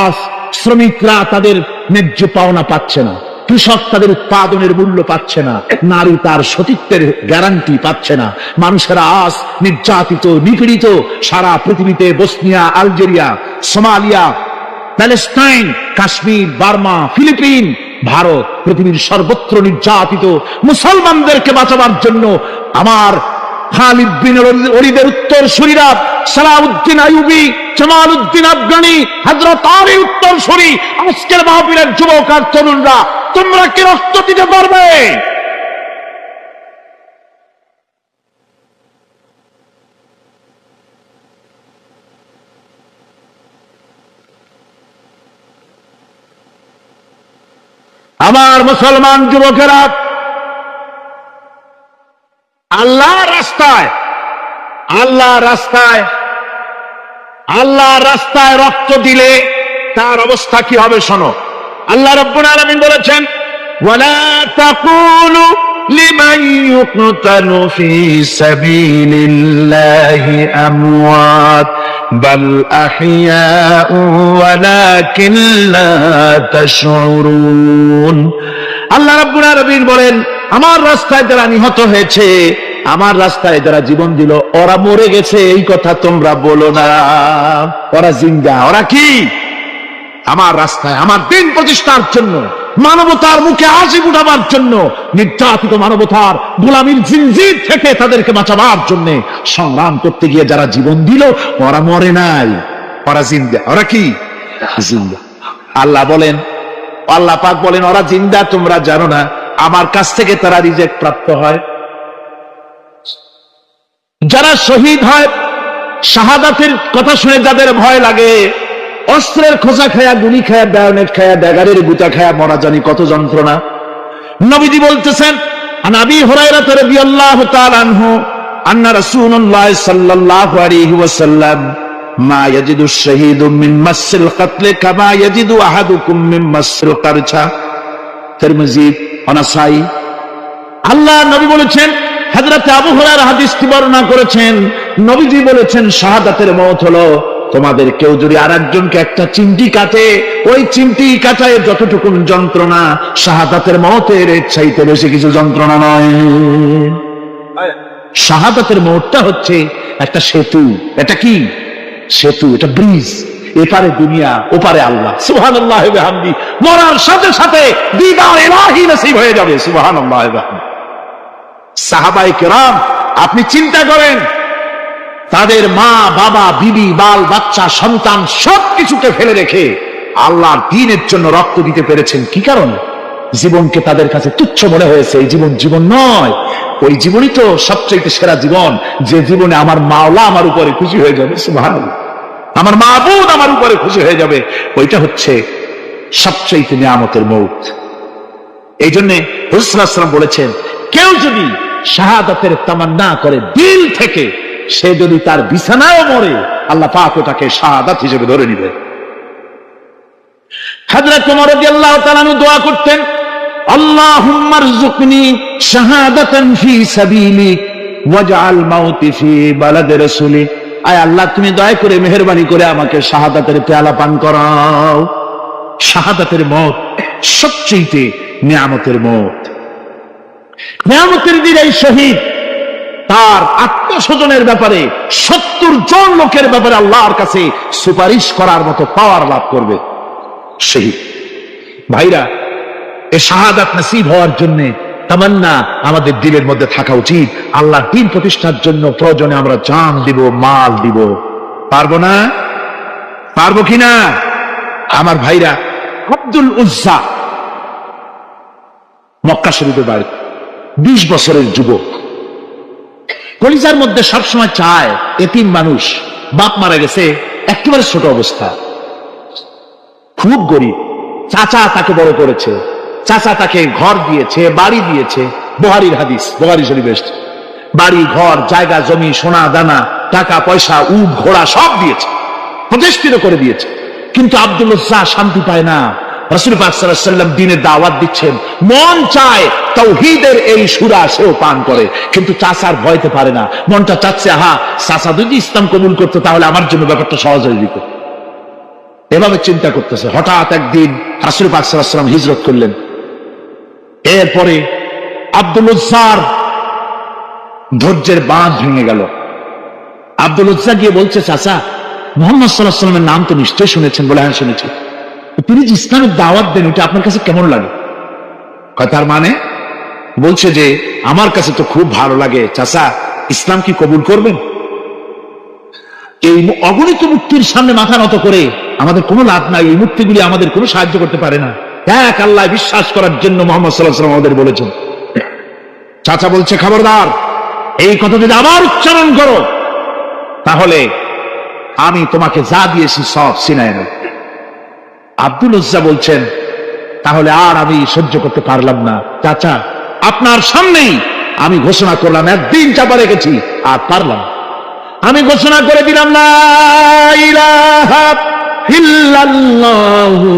B: আজ শ্রমিকরা তাদের ন্যায্য পাওনা পাচ্ছে না, কৃষক তাদের উৎপাদনের মূল্য পাচ্ছে না, নারী তার সতীত্বের গ্যারান্টি পাচ্ছে না। মানুষেরা আজ নির্যাতিত, নিপীড়িত। সারা পৃথিবীতে Bosnia, Algeria, Somalia, Palestine, Kashmir, Burma, Philippines, Bharat, পৃথিবীর সর্বত্র নির্যাতিত মুসলমানদেরকে বাঁচাবার জন্য আমার খালিদ বিন ওলীদের উত্তরসূরিরা, সালাউদ্দিন আইয়ুবী, জামালউদ্দিন আফগানি, হযরত আলীর উত্তরসূরি, আজকের মাহফিলের যুবক আর তরুণরা, তোমরা কি রক্ত দিতে পারবে? আমার মুসলমান যুবকেরা, আল্লাহর রাস্তায় রক্ত দিলে তার অবস্থা কি হবে শোনো। আল্লাহ রাব্বুল আলামিন বলেছেন, ওয়ালা তাকুলু লিমান ইউকতালু ফি সাবিলিল্লাহি আমওয়াত বাল আহইয়াউ ওয়ালাকিন লা তাশউরুন। আল্লাহ রাব্বুল আলামিন বলেন, আমার রাস্তায় যারা নিহত হয়েছে, আমার রাস্তায় যারা জীবন দিল, ওরা মরে গেছে এই কথা তোমরা বলো না। ওরা জিন্দা। ওরা কি? আমার রাস্তায়, আমার দিন প্রতিষ্ঠার জন্য, মানবতার মুখে হাসি ফুটাবার জন্য, নির্যাতিত মানবতার গোলামীর জিনজির থেকে তাদেরকে বাঁচাবার জন্য সংগ্রাম করতে গিয়ে যারা জীবন দিল, ওরা মরে নাই, ওরা জিন্দা। ওরা কি? জিন্দা। আল্লাহ বলেন, আল্লাহ পাক বলেন, ওরা জিন্দা তোমরা জানো না, আমার কাছ থেকে তারা রিজেক্ট প্রাপ্ত হয়। যারা শহীদ হয়, শাহাদাতের কথা শুনে যাদের ভয় লাগে, অস্ত্রের খোঁচা খায়া, গুলি খায়া, বায়োনেট খায়া, ড্যাগারের গুতা খায়া মরা, জানি কত যন্ত্রণা। নবীজি বলতেছেন, আন আবি হুরায়রা রাদিয়াল্লাহু তাআলা আনহু আন্না রাসূলুল্লাহ সাল্লাল্লাহু আলাইহি ওয়াসাল্লাম মা ইয়াজিদু আশ-শাহীদু মিন মাসসিল কাতল কামা ইয়াজিদু আহাদুকুম মিন মাসসিল কারছা। তিরমিজি, নাসাই। আল্লাহ নবী বলেছেন, হযরত আবু হুরায়রা হাদিসটি বর্ণনা করেছেন, নবীজি বলেছেন, শাহাদাতের মওত হলো তোমাদের কেউ যদি আরেকজনকে একটা চিমটি কাটে, ওই চিমটি কাটায় যতটুকু যন্ত্রণা, শাহাদাতের মওতের এর চাইতে বেশি কিছু যন্ত্রণা নয়। শাহাদাতের মওতটা হচ্ছে একটা সেতু। এটা কি সেতু? এটা ব্রিজ। এপারে দুনিয়া, ওপারে আল্লাহ। সুবহানাল্লাহি ওয়া বিহামদি। মরার সাথে সাথে দিদার ইলাহি নসিব হয়ে যাবে। সুবহানাল্লাহি ওয়া বিহামদি। সাহাবায়ে কেরাম, আপনি চিন্তা করেন, তাদের মা বাবা বিবি বাল বাচ্চা সন্তান সবকিছুকে ফেলে রেখে আল্লাহর দ্বীনের জন্য রক্ত দিতে পেরেছেন। কি কারণে? জীবনকে তাদের কাছে তুচ্ছ মনে হয়েছে। এই জীবন জীবন নয়, ওই জীবনই তো সবচেয়ে সেরা জীবন, যে জীবনে আমার মাওলা আমার উপরে খুশি হয়ে যাবে, সুবহানাল্লাহ, আমার মাবুদ আমার উপরে খুশি হয়ে যাবে। ওইটা হচ্ছে সবচেয়ে নিয়ামতের মৌত। এই জন্য রাসূল সাল্লাল্লাহু আলাইহি ওয়াসাল্লাম বলেছেন, কেউ যদি শাহাদাতের তামান্না করে দিল থেকে, সে যদি তার বিছানায়ও মরে, আল্লাহ পাক ওটাকে শাহাদাত হিসেবে ধরে নেবে। হযরত ওমর রাদিয়াল্লাহু তাআলা আনহু দোয়া করতেন, আল্লাহুম্মা রযুকনি শাহাদাতান ফি সাবিলিক ওয়াজআল মাউতি ফি বালাদি রাসূলিক। আয় আল্লাহ, তুমি দয়া করে মেহেরবানি করে আমাকে শাহাদাতের পেয়ালা পান করাও। শাহাদাতের মত সবচেয়ে নিয়ামতের মত। নিয়ামতের দিন এই শহীদ তার আত্মস্বজনের ব্যাপারে 70 জন লোকের ব্যাপারে আল্লাহর কাছে সুপারিশ করার মতো পাওয়ার লাভ করবে শহীদ। ভাইরা, এ শাহাদাত নসিব হওয়ার জন্য তামান্না আমাদের দিলের মধ্যে থাকা উচিত। আল্লাহর দ্বীন প্রতিষ্ঠার জন্য প্রয়োজনে আমরা জান দিব, মাল দিব। পারবো না? পারবো কিনা? আমার ভাইরা, আব্দুল উজ্জা মক্কা শরীফে বাড়ি, 20 বছরের যুবক, কলিজার মধ্যে সবসময় চায় এতিম মানুষ, বাপ মারা গেছে, একেবারে ছোট অবস্থা, খুব গরিব। চাচা তাকে বড় করেছে, চাচা তাকে ঘর দিয়েছে, বাড়ি দিয়েছে। বুখারীর হাদিস, বুখারী শরীফে এসেছে, বাড়ি ঘর জায়গা জমি সোনা দানা টাকা পয়সা উট ঘোড়া সব দিয়েছে, প্রতিষ্ঠিত করে দিয়েছে। কিন্তু আব্দুল উজ্জা শান্তি পায় না। রাসূল পাক সাল্লাল্লাহু আলাইহি ওয়াসাল্লাম দ্বীনের দাওয়াত দিচ্ছেন, মন চায় তাওহীদের এই সূরা সেও পান করে, কিন্তু চাচার ভয়তে পারে না। মনটা চাচ্ছে, আহা, চাচা যদি ইসলাম কবুল করতো তাহলে আমার জন্য ব্যাপারটা সহজ হয়ে যেত। এভাবে চিন্তা করতেছে। হঠাৎ একদিন রাসূল পাক সাল্লাল্লাহু আলাইহি ওয়াসাল্লাম হিজরত করলেন। এরপরে আব্দুল উজ্জার ধৈর্যের বাঁধ ভেঙে গেল। আব্দুল উজ্জা গিয়ে বলছে, চাচা, মুহাম্মদ সাল্লাল্লাহু আলাইহি ওয়াসাল্লামের নাম তো নিশ্চয়ই শুনেছেন। বলে, হ্যাঁ শুনেছি। তিনি যে ইসলামের দাওয়াত দেন, ওটা আপনার কাছে কেমন লাগে? তার মানে বলছে যে, আমার কাছে তো খুব ভালো লাগে। চাচা, ইসলাম কি কবুল করবেন? এই অগণিত মূর্তির সামনে মাথা নত করে আমাদের কোনো লাভ নাই। এই মূর্তিগুলি আমাদের কোনো সাহায্য করতে পারে না। এক আল্লাহ বিশ্বাস করার জন্য মুহাম্মদ সাল্লাল্লাহু আলাইহি ওয়াসাল্লাম আমাদের বলেছেন। চাচা বলছে, খবরদার, এই কথা যদি আবার উচ্চারণ করো তাহলে আমি তোমাকে যা দিয়েছি সব ছিনায় নেব। আব্দুল উজ্জা বলছেন, তাহলে আর আমি সহ্য করতে পারলাম না। চাচা, আপনার সামনেই আমি ঘোষণা করলাম, একদিন চাপা রেখেছি, আর পারলাম। আমি ঘোষণা করে দিলাম, লা ইলাহা ইল্লাল্লাহু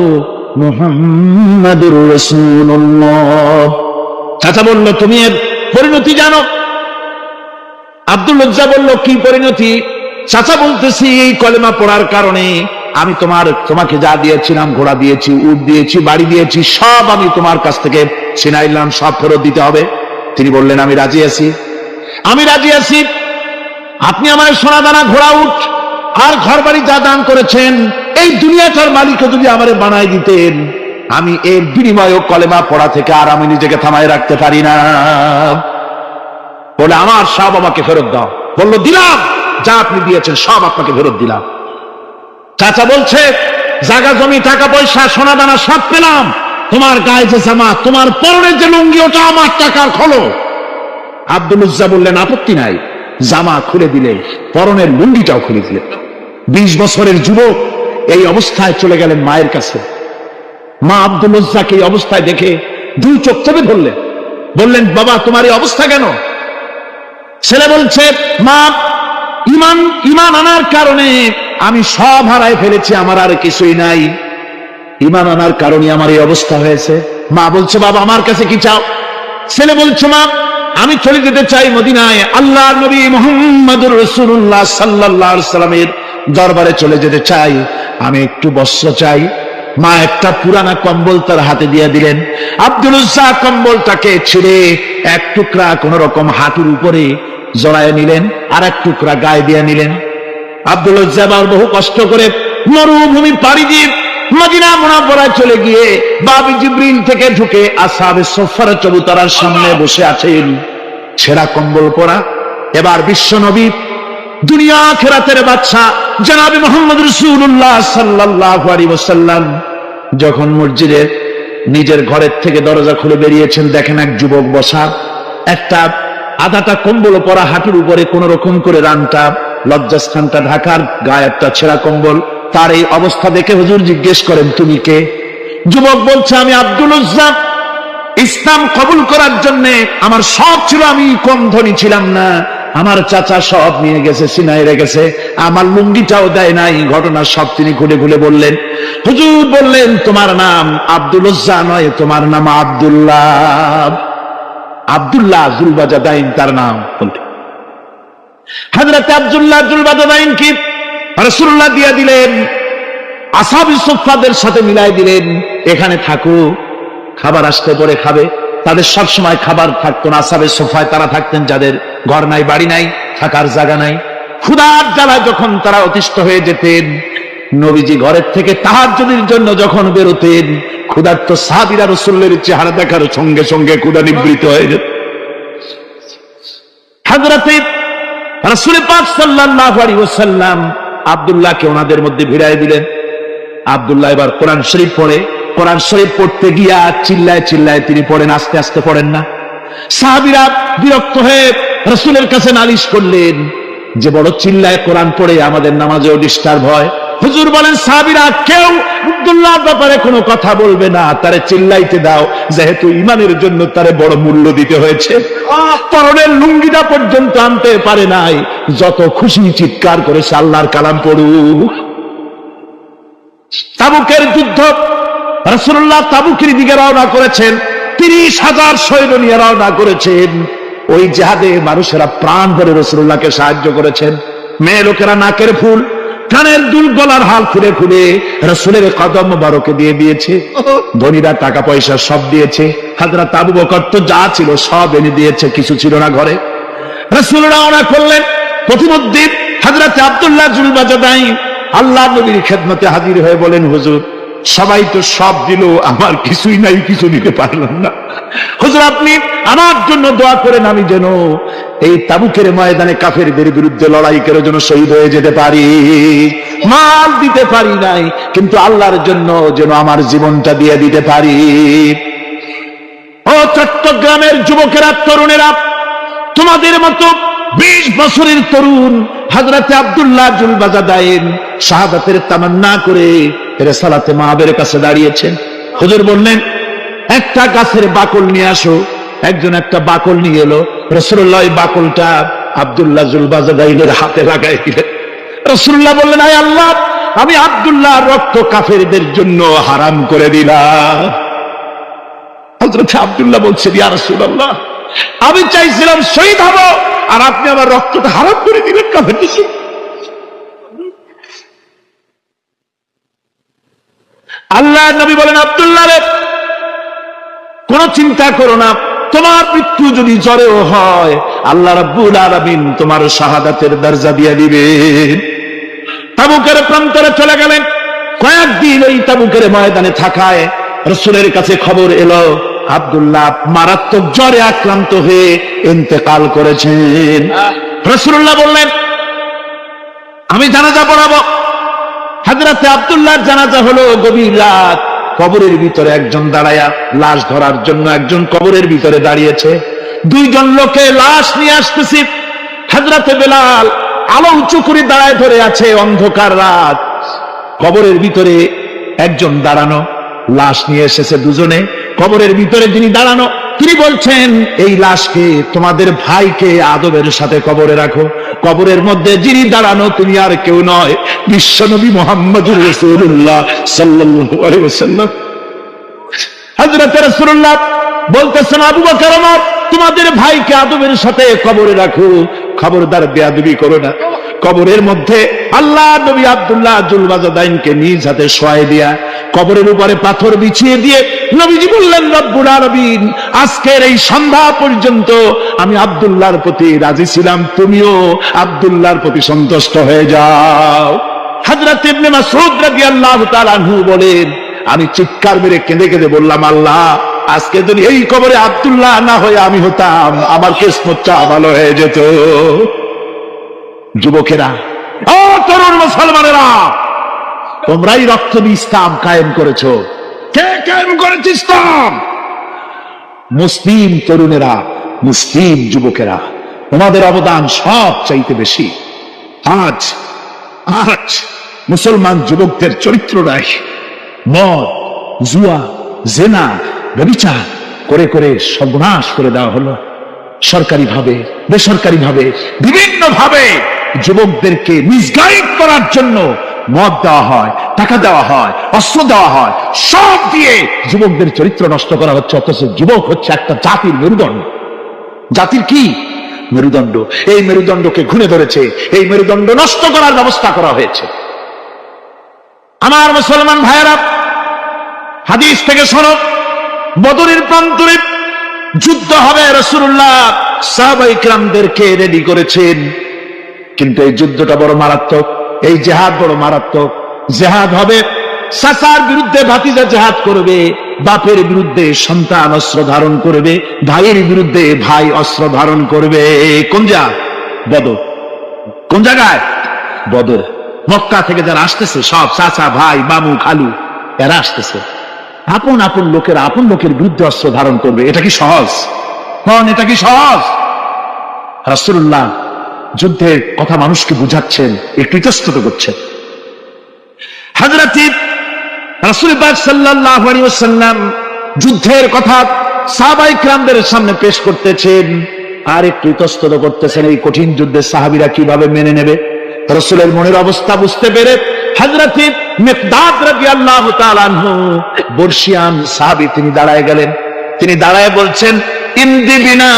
B: মুহাম্মাদুর রাসূলুল্লাহ। চাচা বলল, তুমি এর পরিণতি জানো? আব্দুল উজ্জা বলল, কি পরিণতি? চাচা বলতেছি, এই কলেমা পড়ার কারণে আমি তোমাকে যা দিয়েছিলাম, ঘোড়া দিয়েছি, উট দিয়েছি, বাড়ি দিয়েছি, সব আমি তোমার কাছ থেকে ছিনাইলাম, সব ফেরত দিতে হবে। তিনি বললেন, আমি রাজি আছি, আমি রাজি আছি। আপনি আমার সোনা দানা ঘোড়া উট আর ঘর বাড়ি যা দান করেছেন, এই দুনিয়াটার মালিকও যদি আমারে বানাই দিতেন, আমি এর বিনিময়ে কলেমা পড়া থেকে আর আমি নিজেকে থামায় রাখতে পারি না। বলে, আমার সব আমাকে ফেরত দাও। বললো, দিলাম, যা আপনি দিয়েছেন সব আপনাকে ফেরত দিলাম। চাচা বলছে, জায়গা জমি টাকা পয়সা সোনা দানা সব পেলাম, তোমার গায়ে যে জামা, তোমার পরনের যে লুঙ্গি, ওটা আমার টাকার খোলো। আব্দুল উজ্জা বললেন, আপত্তি নাই। জামা খুলে দিলে, পরনের লুঙ্গিটাও খুলে দিলে। 20 বছরের যুবক এই অবস্থায় চলে গেলেন মায়ের কাছে। মা আব্দুল উজ্জাকে এই অবস্থায় দেখে 2 চোখ চেপে ধরলেন, বললেন, বাবা, তোমার এই অবস্থা কেন? ছেলে বলছে, মা, ইমান আনার কারণে আমি সব হারাই ফেলেছি, আমার আর কিছুই নাই। ইমান আনার কারণে আমার এই অবস্থা হয়েছে। মা বলছে, বাবা, আমার কাছে কি চাও? ছেলে বলছে, মা, আমি চলে যেতে চাই মদিনায়, আল্লাহর নবী মুহাম্মদুর রাসূলুল্লাহ সাল্লাল্লাহু আলাইহি ওয়াসাল্লামের দরবারে চলে যেতে চাই। আমি একটু বস্ত্র চাই। মা একটা পুরানা কম্বল তার হাতে দিয়ে দিলেন। আব্দুল উজ্জা কম্বলটাকে ছিঁড়ে এক টুকরা কোন রকম হাঁটুর উপরে জড়ায় নিলেন, আর এক টুকরা গায়ে দিয়ে নিলেন। আব্দুল উজ্জা আবার বহু কষ্ট করে মরুভূমি পাড়ি দিয়ে মদিনা মুনাওয়ারায় চলে গিয়ে বাবি জিবরিল থেকে ঢুকে আসহাবে সুফফার চবুতরার সামনে বসে আছেন। ছেঁড়া কম্বল পরা। এবার বিশ্ব নবী, দুনিয়া আখিরাতের বাদশা জনাবে মুহাম্মদ রাসূলুল্লাহ সাল্লাল্লাহু আলাইহি ওয়াসাল্লাম যখন মসজিদের নিজের ঘরের থেকে দরজা খুলে বেরিয়েছেন, দেখেন এক যুবক বসা, একটা আধাটা কম্বল পরা, হাঁটুর উপরে কোন রকম করে রানটা লজ্জাস্থানটা ঢাকার, গায়ে একটা ছেঁড়া কম্বল। তার এই অবস্থা দেখে হুজুর জিজ্ঞেস করেন, তুমি কে? যুবক বলছে, আমি আব্দুল উজ্জা। ইসলাম কবুল করার জন্য আমার সব ছিল, আমি কম ধনী ছিলাম না, আমার চাচা সব নিয়ে গেছে, সিনাই রেখেছে, আমার লুঙ্গিটাও দেয় নাই। ঘটনা সব তিনি খুলে খুলে বললেন। হুজুর বললেন, তোমার নাম আব্দুল উজ্জা নয়, তোমার নাম আব্দুল্লাহ। আব্দুল্লাহ জুলবাজাদাইন তার নাম। হযরত আব্দুল্লাহ জুলবাজাদাইন কি রাসূলুল্লাহ দিয়ে দিলেন, আসহাবুস সুফফাদের সাথে মিলাই দিলেন, এখানে থাকো, খাবার আসতে পরে খাবে। তাদের সব সময় খাবার থাকতো না। আসহাবুস সুফফায় তারা থাকতেন যাদের ঘর নাই, বাড়ি নাই, থাকার জায়গা নাই। ক্ষুধার জ্বালায় যখন তারা অতিষ্ঠ হয়ে যেতেন, নবীজি ঘরের থেকে তাহাজ্জুদের জন্য যখন বেরোতেন, ক্ষুধার্ত সাহাবীরা রাসূলের চেহারা দেখার সঙ্গে সঙ্গে ক্ষুধা নিবৃত হয়ে যেত। হযরত রাসূল পাক সাল্লাল্লাহু আলাইহি ওয়াসাল্লাম আব্দুল্লাহকে ওনাদের মধ্যে ভিড়ায় দিলেন। আব্দুল্লাহ এবার কোরআন শরীফ পড়ে। কোরআন শরীফ পড়তে গিয়া চিল্লায় চিল্লায় তিনি পড়েন, আস্তে আস্তে পড়েন না। সাহাবীরা বিরক্ত হয়ে রাসূলের কাছে নালিশ করলেন যে বড় চিল্লায় কোরআন পড়ে, আমাদের নামাজেও ডিস্টার্ব হয়। হুজুর বলেন, সাহাবীরা কেউ আব্দুল্লাহর ব্যাপারে কোনো কথা বলবে না, তারে চিল্লাইতে দাও, যেহেতু ঈমানের জন্য তারে বড় মূল্য দিতে হয়েছে। পরনের লুঙ্গিটা পর্যন্ত আনতে পারে নাই, যত খুশি চিৎকার করেছে আল্লাহর কালাম পড়ুক। তাবুকের যুদ্ধ, রাসূলুল্লাহ তাবুকের দিকে রওনা করেছেন, 30,000 সৈন্য নিয়ে রওনা করেছেন। ওই জিহাদে মানুষেরা প্রাণ ভরে রাসূলুল্লাহকে সাহায্য করেছেন। মেয়ে লোকেরা নাকের ফুল, কানের দুল, গলার হাল খুলে খুলে রাসূলের কদম মোবারকে দিয়ে দিয়েছে। ধনীরা টাকা পয়সা সব দিয়েছে। হযরত আবু বকর তো যা ছিল সব এনে দিয়েছে, কিছু ছিল না ঘরে। রাসূল রওনা করলেন। প্রতিমধ্যে হযরত আব্দুল্লাহ জুলবাজাদাইন আল্লাহ নবীর খেদমতে হাজির হয়ে বলেন, হুজুর সবাই তো সব দিল, আমার কিছুই নাই, কিছু নিতে পারলাম না। হুজুর আপনি আমার জন্য দোয়া করেন, আমি যেন এই তাবুকের ময়দানে কাফেরদের বিরুদ্ধে লড়াই করে যেন শহীদ হয়ে যেতে পারি। মাল দিতে পারি নাই, কিন্তু আল্লাহর জন্য যেন আমার জীবনটা দিয়ে দিতে পারি। ও চট্টগ্রামের যুবকেরা, তরুণেরা, তোমাদের মতো 20 বছরের তরুণ হযরত আব্দুল্লাহ জুলবাজাদাইন শাহাদাতের তামান্না করে রিসালাতে মাহবের কাছে দাঁড়িয়েছেন। হুজুর বললেন, একটা গাছের বাকল নিয়ে আসো। একজন একটা বাকল নিয়ে এলো। রাসূলুল্লাহ ওই বাকলটা আব্দুল্লাহ জুলবাজাদাইনের হাতে লাগাই দিলেন। রাসূলুল্লাহ বললেন, আয় আল্লাহ, আমি আব্দুল্লাহ রক্ত কাফেরদের জন্য হারাম করে দিলাম। হযরত আব্দুল্লাহ বলছেন, ইয়া রাসূলুল্লাহ, আমি চাইছিলাম শহীদ হব, আর আপনি আমার রক্তটা হারাম করে দিলেন কাফেরদের জন্য। আল্লাহ নবী বলেন, আব্দুল্লাহ রে, কোন চিন্তা করো না, তোমার মৃত্যু যদি জ্বরেও হয়, আল্লাহ রাব্বুল আলামিন তোমার শাহাদাতের দরজা দিয়ে দিবেন। তাবুকের প্রান্তরে চলে গেলেন। কয়েকদিন ওই তাবুকের ময়দানে থাকায় রাসূলের কাছে খবর এলো, আব্দুল্লাহ মারাত্মক জ্বরে আক্রান্ত হয়ে ইন্তেকাল করেছেন। রাসূলুল্লাহ বললেন, আমি জানাজা পড়াবো। হযরতে আব্দুল্লাহর জানাজা হলো গভীর রাত। কবরের ভিতরে একজন দাঁড়ায়া লাশ ধরার জন্য একজন কবরের ভিতরে দাঁড়িয়েছে। 2 জন লোকে লাশ নিয়ে আসতেছে। হযরতে বেলাল আলো উঁচু করে দাঁড়ায় ধরে আছে। অন্ধকার রাত, কবরের ভিতরে একজন দাঁড়ানো, লাশ নিয়ে এসেছে 2 জনে। কবরের ভিতরে যিনি দাঁড়ানো, তিনি বলছেন, এই লাশকে তোমাদের ভাইকে আদবের সাথে কবরে রাখো। কবরের মধ্যে যিনি দাঁড়ানো তিনি আর কেউ নয়, বিশ্বনবী মুহাম্মদুর রাসূলুল্লাহ সাল্লাল্লাহু আলাইহি ওয়াসাল্লাম। হযরত রাসূলুল্লাহ বলতেছেন, আবু বকর ওমর, তোমাদের ভাইকে আদবের সাথে কবরে রাখো, খবরদার বেয়াদবি করো না। কবরের মধ্যে আল্লাহ নবী আব্দুল্লাহ জুলবাজাদাইনকে নিজ হাতে শোয়াই দিয়া কবরের উপরে পাথর বিছিয়ে দিয়ে নবীজি বললেন, রব্বুল আলামিন, আজকের এই সন্ধ্যা পর্যন্ত আমি আব্দুল্লাহর প্রতি রাজি ছিলাম, তুমিও আব্দুল্লাহর প্রতি সন্তুষ্ট হয়ে যাও। হযরত ইবনে মাসউদ রাদিয়াল্লাহু তাআলা আনহু বলেন, আমি চিৎকার মেরে কেঁদে কেঁদে বললাম, আল্লাহ, আজকে যদি এই কবরে আব্দুল্লাহ না হয়ে আমি হতাম, আমার কিসমতটা ভালো হয়ে যেত। যুবকেরা, ও তরুণ মুসলমানেরা, তোমরাই রক্ত দিয়ে ইসলাম কায়েম করেছো। কে কায়েম করেছে ইসলাম? মুসলিম তরুণেরা, মুসলিম যুবকেরা, তোমাদের অবদান সব চাইতে বেশি। আজ আজ মুসলমান যুবকদের চরিত্র নাই, মদ, জুয়া, জেনা, ব্যভিচার করে করে সর্বনাশ করে দেওয়া হলো। সরকারি ভাবে, বেসরকারি ভাবে, বিভিন্ন ভাবে যুবকদেরকে মিসগাইড করার জন্য মদ দেওয়া হয়, টাকা দেওয়া হয়, অস্ত্র দেওয়া হয়, সব দিয়ে যুবকদের চরিত্র নষ্ট করা হচ্ছে। অথচ যুবক হচ্ছে একটা জাতির মেরুদণ্ড। জাতির কি মেরুদণ্ড? এই মেরুদণ্ডকে ঘুরে ধরেছে, এই মেরুদণ্ড নষ্ট করার ব্যবস্থা করা হয়েছে। আমার মুসলমান ভাইয়েরা, হাদিস থেকে শোনো, বদরের প্রান্তরে যুদ্ধ হবে। রাসূলুল্লাহ সাহাবায়ে কিরামদেরকে রেডি করেছেন, কিন্তু এই যুদ্ধটা বড় মারাত্মক, এই জিহাদ বড় মারাত্মক। জিহাদ হবে, চাচার বিরুদ্ধে ভাতিজা জিহাদ করবে, বাপের বিরুদ্ধে সন্তান অস্ত্র ধারণ করবে, ভাইয়ের বিরুদ্ধে ভাই অস্ত্র ধারণ করবে। কোন জায়গা? বদর। কোন জায়গায়? বদর। মক্কা থেকে যারা আসতেছে, সব চাচা, ভাই, মামু, খালু, এরা আসতেছে। আপন আপন লোকেরা আপন লোকের বিরুদ্ধে অস্ত্র ধারণ করবে। এটা কি সহজ? এটা কি সহজ? রাসূলুল্লাহ যুদ্ধের কথা মানুষকে বুঝাচ্ছেন, একটু ইতস্তত করছেন। হযরত রাসূল পাক সাল্লাল্লাহু আলাইহি ওয়াসাল্লাম যুদ্ধের কথা সাহাবায়ে কিরামদের সামনে পেশ করতেছেন, আর একটু ইতস্তত করতেছেন। এই কঠিন যুদ্ধে সাহাবীরা কিভাবে মেনে নেবে? রাসূলের মনের অবস্থা বুঝতে পেরে হযরত মিকদাদ রাদিয়াল্লাহু তাআলা আনহু, বর্ষিয়ান সাহাবী, তিনি দাঁড়ায় গেলেন। তিনি দাঁড়ায় বলছেন, ইমদি বিনা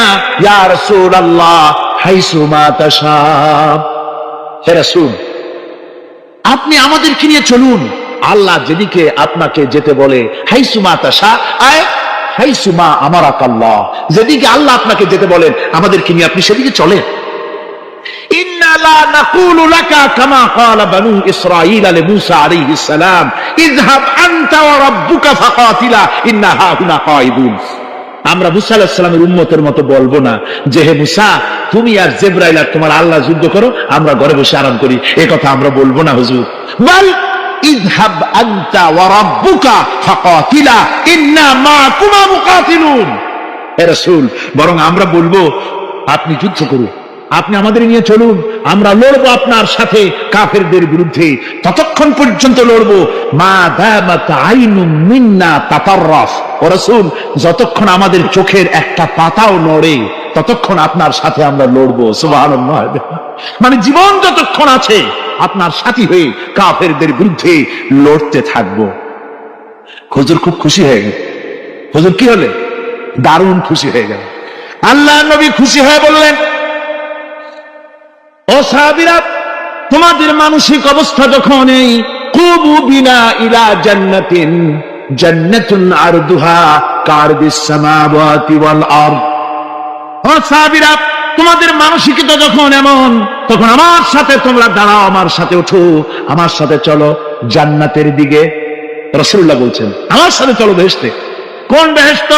B: ইয়া রাসূলুল্লাহ হাইসু মা তাশা। হে রাসূল, আপনি আমাদেরকে নিয়ে চলুন, আল্লাহ যেদিকে আপনাকে যেতে বলে। হাইসু মা তাশা আয় হাইসু মা আমারাকাল্লাহ, যেদিকে আল্লাহ আপনাকে যেতে বলেন আমাদেরকে নিয়ে আপনি সেদিকে চলেন। ইন্না লা নাকুলু লাকা কামা ক্বালা বানু ইসরাঈল লিমূসা আলাইহিস সালাম, ইযহাব আনতা ওয়া রাব্বুকা ফাকাতিলা ইন্না হাহুনা কাঈদুন। আমরা মুসা আলাইহিস সালামের উম্মতের মতো বলবো না যে, হে মুসা, তুমি আর জিবরাইল আর তোমার আল্লাহ যুদ্ধ করো, আমরা ঘরে বসে আরাম করি। এই কথা আমরা বলবো না হুজুর। বল ইযহাব আনতা ওয়া রাব্বুকা ফাকাতিলা ইন্না মাআকুমা মুকাতিলুন। হে রাসূল, বরং আমরা বলবো আপনি যুদ্ধ করুন, আপনি আমাদের নিয়ে চলুন, আমরা লড়বো আপনার সাথে কাফেরদের বিরুদ্ধে। ততক্ষণ পর্যন্ত লড়বো মা দামাত আইনুম মিন্না তাতাররাফ। ও রাসূল, যতক্ষণ আমাদের চোখের একটা পাতাও নড়ে ততক্ষণ আপনার সাথে আমরা লড়বো। সুবহানাল্লাহ। মানে জীবন যতক্ষণ আছে আপনার সাথী হয়ে কাফেরদের বিরুদ্ধে লড়তে থাকবো। হুজুর খুব খুশি হয়ে গেল। হুজুর কি হলে? দারুণ খুশি হয়ে গেল। আল্লাহ নবী খুশি হয়ে বললেন, ও সাহাবীরা, তোমাদের মানসিক অবস্থা যখন এই কুবু বিনা ইলা জান্নাতিন, জান্নাতুন আরদুহা কারদিস সামাওয়াতি ওয়াল আরদ। ও সাহাবীরা, তোমাদের মানসিকতা যখন এমন, তখন আমার সাথে তোমরা দাঁড়াও, আমার সাথে ওঠো, আমার সাথে চলো জান্নাতের দিকে। রাসূলুল্লাহ বলছেন, আমার সাথে চলো বেহেশতে। কোন বেহেশত?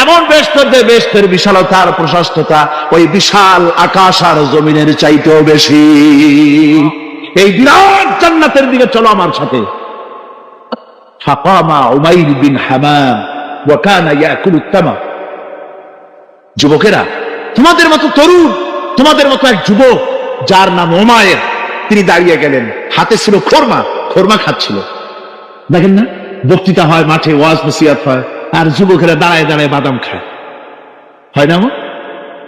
B: এমন বেহেশত যে বেহেশতের বিশালতা আর প্রশস্ততা ওই বিশাল আকাশ আর জমিনের চাইতেও বেশি। এই বিরাট জান্নাতের দিকে চলো আমার সাথে। ফাকামা উমাইর বিন হামাম ওয়া কানা ইয়াকুলু তামাম। যুবকেরা, তোমাদের মতো তরুণ, তোমাদের মতো এক যুবক যার নাম উমাইর, তিনি দাঁড়িয়ে গেলেন, হাতে ছিল খোরমা, খোরমা খাচ্ছিল। দেখেন না, বক্তৃতা হয় মাঠে, ওয়াজ নসিহত হয়, আর যুবকেরা দাঁড়ায় দাঁড়ায় বাদাম খায়, হয় না?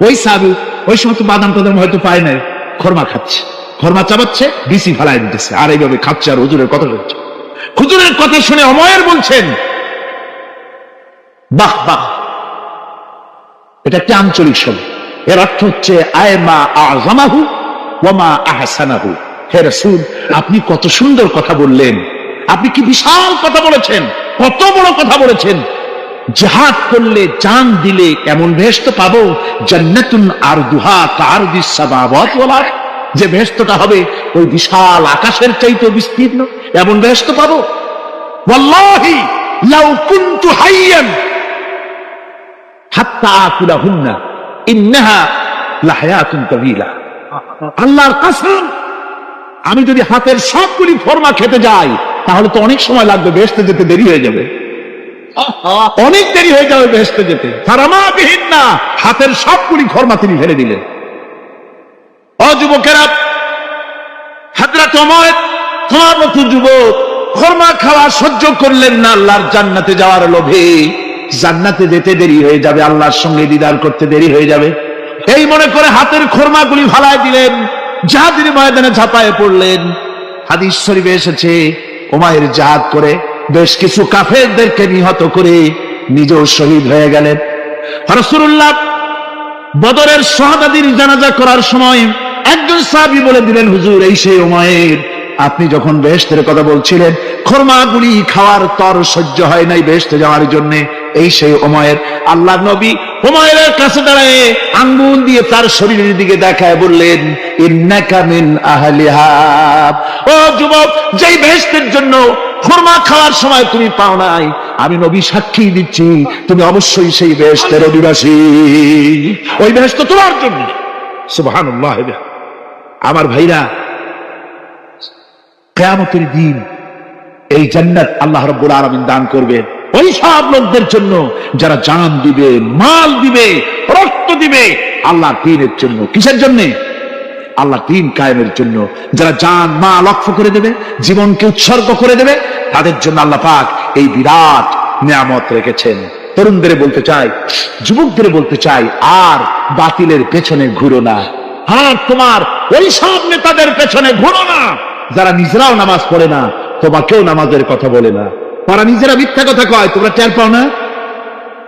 B: ওই সাহাবী ওই সময় তো বাদাম টাদাম হয়তো পায় নাই, খোরমা খাচ্ছে, খোরমা চাবাচ্ছে, বিসি ফালাই দিতেছে, আর এইভাবে খাচ্ছে আর হুজুরের কথা বলছে। হুজুরের কথা শুনে উমাইর বলছেন, বাহ বাহ, এটা একটা আঞ্চলিক শব্দ। এর অর্থ হচ্ছে আয়মা আযমাহু ওয়া মা আহসানাহু। হে রাসূল, আপনি কত সুন্দর কথা বললেন, আপনি কি বিশাল কথা বলেছেন, কত বড় কথা বলেছেন। জিহাদ করলে, জান দিলে এমন বেহেশত পাবো, জান্নাতুন আরদুহা কারদিস সামাওয়াতি ওয়াল আরদ, যে বেহেশতটা হবে ওই বিশাল আকাশের চাইতেও বিস্তীর্ণ, এমন বেহেশত পাবো। ওয়াল্লাহি লাউ কুনতু হাইয়ান তাকুলাহুন্না ইন্নাহা লাহায়াতুন তাওয়িলা। আল্লাহর কসম, আমি যদি হাতের সবগুলি ফরমা খেতে যাই তাহলে তো অনেক সময় লাগবে, বেহেশতে যেতে দেরি হয়ে যাবে, অনেক দেরি হয়ে যাবে বেহেশতে যেতে। ফারামা বিহিন্না, হাতের সবগুলি ফরমা তিনি ফেলে দিলেন। ও যুবকেরা, হযরত ওমর তোমার মতো যুবক ফরমা খাওয়া সহ্য করলেন না আল্লাহর জান্নাতে যাওয়ার লোভে। জান্নাতে যেতে দেরি হয়ে যাবে, আল্লাহর সঙ্গে দিদার করতে দেরি হয়ে যাবে, এই মনে করে হাতের খরমাগুলি ফালায় দিলেন, জিহাদের ময়দানে ঝাঁপায়ে পড়লেন। হাদিস শরীফে এসেছে, উমাইর জিহাদ করে বেশ কিছু কাফেরদেরকে নিহত করে নিজেও শহীদ হয়ে গেলেন। রাসূলুল্লাহ বদরের শাহাদাতের জানাজা করার সময় একজন সাহাবী বলে দিলেন, হুজুর এই সেই উমাইর, আপনি যখন বেহেশতের কথা বলছিলেন, খরমাগুলি খাওয়ার তর সহ্য হয় নাই বেহেশতে যাওয়ার জন্য, এই সেই উমাইর। আল্লাহর নবী উমাইরের কাছে দাঁড়িয়ে আঙ্গুল দিয়ে তার শরীরের দিকে দেখায় বললেন, ইন্নাকা মিন আহলিহা। ও যুবক, যেই বেহেশতের জন্য খরমা খাওয়ার সময় তুমি পাও নাই, আমি নবী সাক্ষী দিচ্ছি তুমি অবশ্যই সেই বেহেশতের অধিবাসী, ওই বেহেশত তোমার জন্য। সুবহানাল্লাহ। আমার ভাইরা, কিয়ামতের দিন এই জান্নাত আল্লাহ রাব্বুল আলামিন দান করবেন ওই সব লোকদের জন্য যারা জান দিবে, মাল দিবে, রক্ত দিবে আল্লাহর দ্বীনের জন্য। কিসের জন্য? আল্লাহর দ্বীন কায়েমের জন্য। যারা জান মাল ওয়াকফ করে দেবে, জীবনকে উৎসর্গ করে দেবে, তাদের জন্য আল্লাহ পাক এই বিরাট নিয়ামত রেখেছেন। তরুণদের বলতে চাই, যুবকদের বলতে চাই, আর বাতিলের পেছনে ঘুরো না, আর তোমার ওই সব নেতাদের পেছনে ঘুরো না যারা নিজেরাও নামাজ পড়ে না, তোমাকেও নামাজের কথা বলে না। তারা নিজেরা মিথ্যা কথা কয়, তোমরা টের পাও না?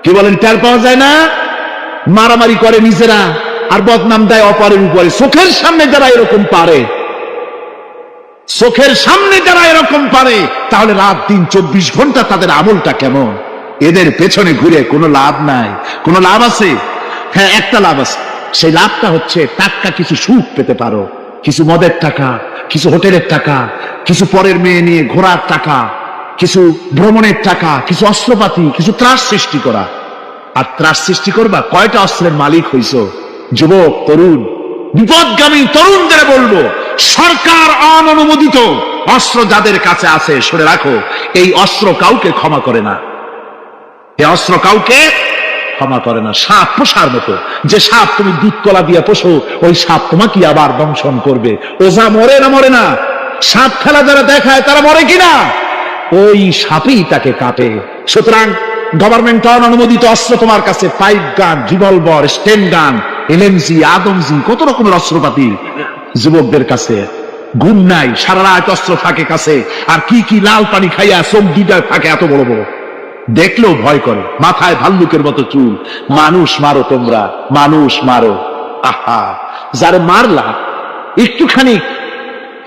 B: কি বলেন, টের পাওয়া যায় না? মারামারি করে নিজেরা আর বদনাম দেয় অপরের উপরে। চোখের সামনে যারা এরকম পারে, চোখের সামনে যারা এরকম পারে, তাহলে রাত দিন 24 ঘন্টা তাদের আমলটা কেমন? এদের পেছনে ঘুরে কোনো লাভ নাই। কোনো লাভ আছে? হ্যাঁ, একটা লাভ আছে। সেই লাভটা হচ্ছে টাটকা কিছু সুখ পেতে পারো, কিছু মদের টাকা, কিছু হোটেলের টাকা, কিছু পরের মেয়ে নিয়ে ঘোরার টাকা, কিছু ভ্রমণের টাকা, কিছু অস্ত্রপাতি, কিছু ত্রাস সৃষ্টি করা। আর ত্রাস সৃষ্টি করবা, কয়টা অস্ত্রের মালিক হইছ? যুবক, তরুণ, বিপদগামী তরুণদের বলবো, সরকার অননুমোদিত অস্ত্র যাদের কাছে আছে, সরে রাখো। এই অস্ত্র কাউকে ক্ষমা করে না, এই অস্ত্র কাউকে ক্ষমা করে না। সাপ পোষার মতো, যে সাপ তুমি দুধ কলা দিয়ে পোষো, ওই সাপ তোমাকে আবার দংশন করবে। ওঝা মরে না? মরে না? সাপ খেলা যারা দেখায় তারা মরে কিনা? ওই সাপই তাকে কাটে। সুতরাং গভর্নমেন্ট অনুমোদিত অস্ত্র তোমার কাছে, পাইপ গান, রিভলভার, স্টেন গান, এলএমজি, আদমজি, কত রকমের অস্ত্রপাতি যুবকদের কাছে। ঘুম নাই, সারা রাত অস্ত্র থাকে কাছে, আর কি কি লাল পানি খাইয়া চোখ দুইটা থাকে এত বড় বড়, দেখলেও ভয় করে। মাথায় ভাল্লুকের মতো চুল। মানুষ মারো তোমরা, মানুষ মারো। আহা, যারে মারলা একটুখানি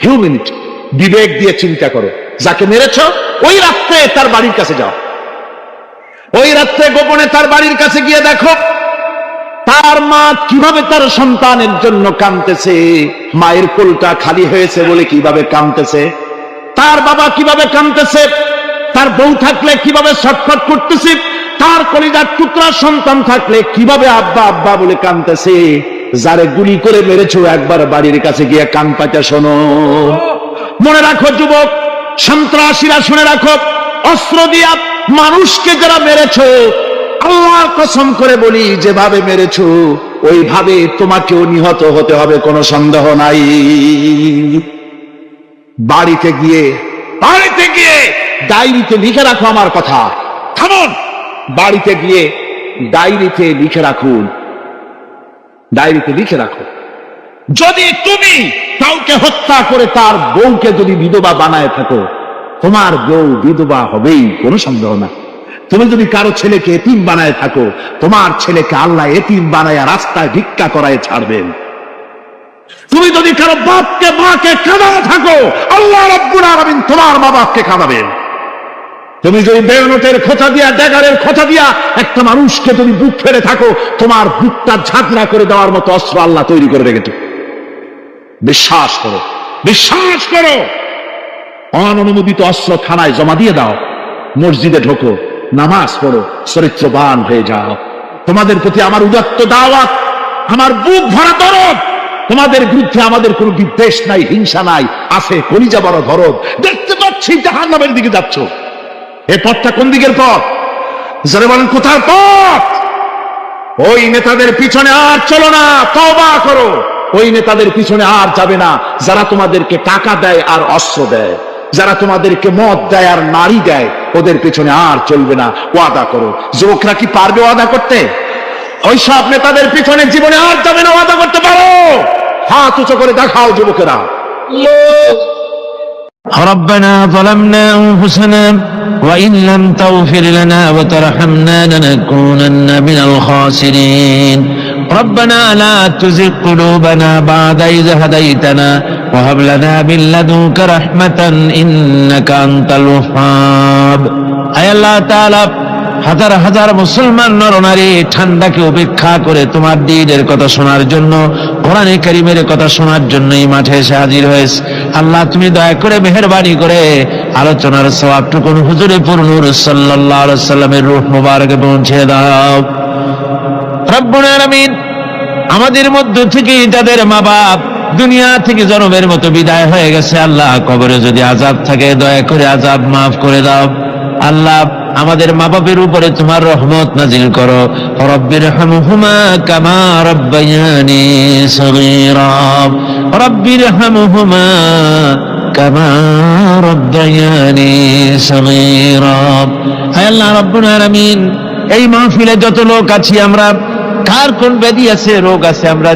B: হিউম্যানিটি, বিবেক দিয়ে চিন্তা করো। যাকে মেরেছ ওই রাত্রে তার বাড়ির কাছে যাও, ওই রাত্রে গোপনে তার বাড়ির কাছে গিয়ে দেখো তার মা কিভাবে তার সন্তানের জন্য কাঁদতেছে, মায়ের কোলটা খালি হয়েছে বলে কিভাবে কাঁদতেছে, তার বাবা কিভাবে কাঁদতেছে, তার বউ থাকলে কিভাবে ছটফট করতেছে, তার কলিজার টুকরা সন্তান থাকলে কিভাবে আব্বা আব্বা বলে কাঁদতেছে। যারে গুলি করে মেরেছো একবার বাড়ির কাছে গিয়ে কান পাতা শোনো। মনে রাখো যুবক, সন্ত্রাসীরা, শুনে রাখো, অস্ত্র দিয়া মানুষকে যারা মেরেছো, আল্লাহর কসম করে বলি, যেভাবে মেরেছো ওইভাবে তোমাকেও নিহত হতে হবে, কোনো সন্দেহ নাই। বাড়িতে গিয়ে ডায়েরিতে লিখে রাখো আমার কথা। থামুন, বাড়িতে গিয়ে ডায়েরিতে লিখে রাখুন, ডায়েরিতে লিখে রাখো। যদি তুমি কাউকে হত্যা করে তার বউকে যদি বিধবা বানায় থাকো, তোমার বউ বিধবা হবেই, কোনো সন্দেহ না। তুমি যদি কারো ছেলেকে এতিম বানায় থাকো, তোমার ছেলেকে আল্লাহ এতিম বানায় রাস্তায় ভিক্ষা করায় ছাড়বেন। তুমি যদি কারো বাপকে মাকে কাঁদায় থাকো, আল্লাহ রাব্বুল আলামিন তোমার মা বাপকে কাঁদাবেন। তুমি যদি বেয়নটের খোঁচা দিয়া, ড্যাগারের খোঁচা দিয়া একটা মানুষকে তুমি বুক ফেলে থাকো, তোমার বুকটা ঝাঁঝরা করে দেওয়ার মতো অস্ত্র আল্লাহ তৈরি করে রেখেছে। বিশ্বাস করো, বিশ্বাস করো। অননুমোদিত অস্ত্র থানায় জমা দিয়ে দাও, মসজিদে ঢোকো, নামাজ পড়ো, চরিত্রবান হয়ে যাও। তোমাদের প্রতি আমার উদাত্ত দাওয়াত, আমার বুক ভরা দরদ। তোমাদের বিরুদ্ধে আমাদের কোনো বিদ্বেষ নাই, হিংসা নাই, আছে কলিজা বড় দরদ। দেখতে পাচ্ছি জাহান্নামের দিকে যাচ্ছ। এই পথটা কোন দিকের পথ? যারা বলেন কোথার পথ? ওই নেতাদের পিছনে আর চলো না, তওবা করো। ওই নেতাদের পিছনে আর যাবে না যারা তোমাদেরকে টাকা দেয় আর অস্ত্র দেয়, যারা তোমাদেরকে মদ দেয় আর নারী দেয়, ওদের পিছনে আর চলবে না। ওয়াদা করো। যুবকরা কি পারবে ওয়াদা করতে? ওই সব নেতাদের পিছনে জীবনে আর যাবে না। ওয়াদা করতে পারো? হাত উঁচু করে দেখাও যুবকেরা।
C: ربنا ظلمنا أنفسنا وإن لم تغفر لنا وترحمنا لنكونن من الخاسرين ربنا لا تزغ قلوبنا بعد إذ هديتنا وهب لنا من لدنك رحمة إنك أنت الوهاب أي الله تعالى হাজার হাজার মুসলমান নরনারী ঠান্ডাকে উপেক্ষা করে তোমার দ্বীনের কথা শোনার জন্য, কোরআনে কারীমের কথা শোনার জন্য এই মাঠে এসে হাজির হয়েছে। আল্লাহ তুমি দয়া করে মেহেরবানি করে আলোচনার সওয়াবটুকু হুজুরে পুরনূর সাল্লাল্লাহু আলাইহি সাল্লামের রূহ মুবারকে পৌঁছে দাও। রব্বুল আলামিন, আমাদের মধ্য থেকে যাদের মা বাপ দুনিয়া থেকে জনমের মতো বিদায় হয়ে গেছে, আল্লাহ কবরে যদি আযাব থাকে দয়া করে আযাব মাফ করে দাও। আল্লাহ আমাদের মা বাপের উপরে তোমার রহমত নাজিল করো। রব্বিরহামহুমা কামা রাব্বায়ানি সগীরা রব্বিরহামহুমা কামা রাব্বায়ানি সগীরা। হে আল্লাহ রাব্বুল আলামিন, এই মাহফিলে যত লোক আছি আমরা, কার কোন ব্যাধি আছে, রোগ আছে, আমরা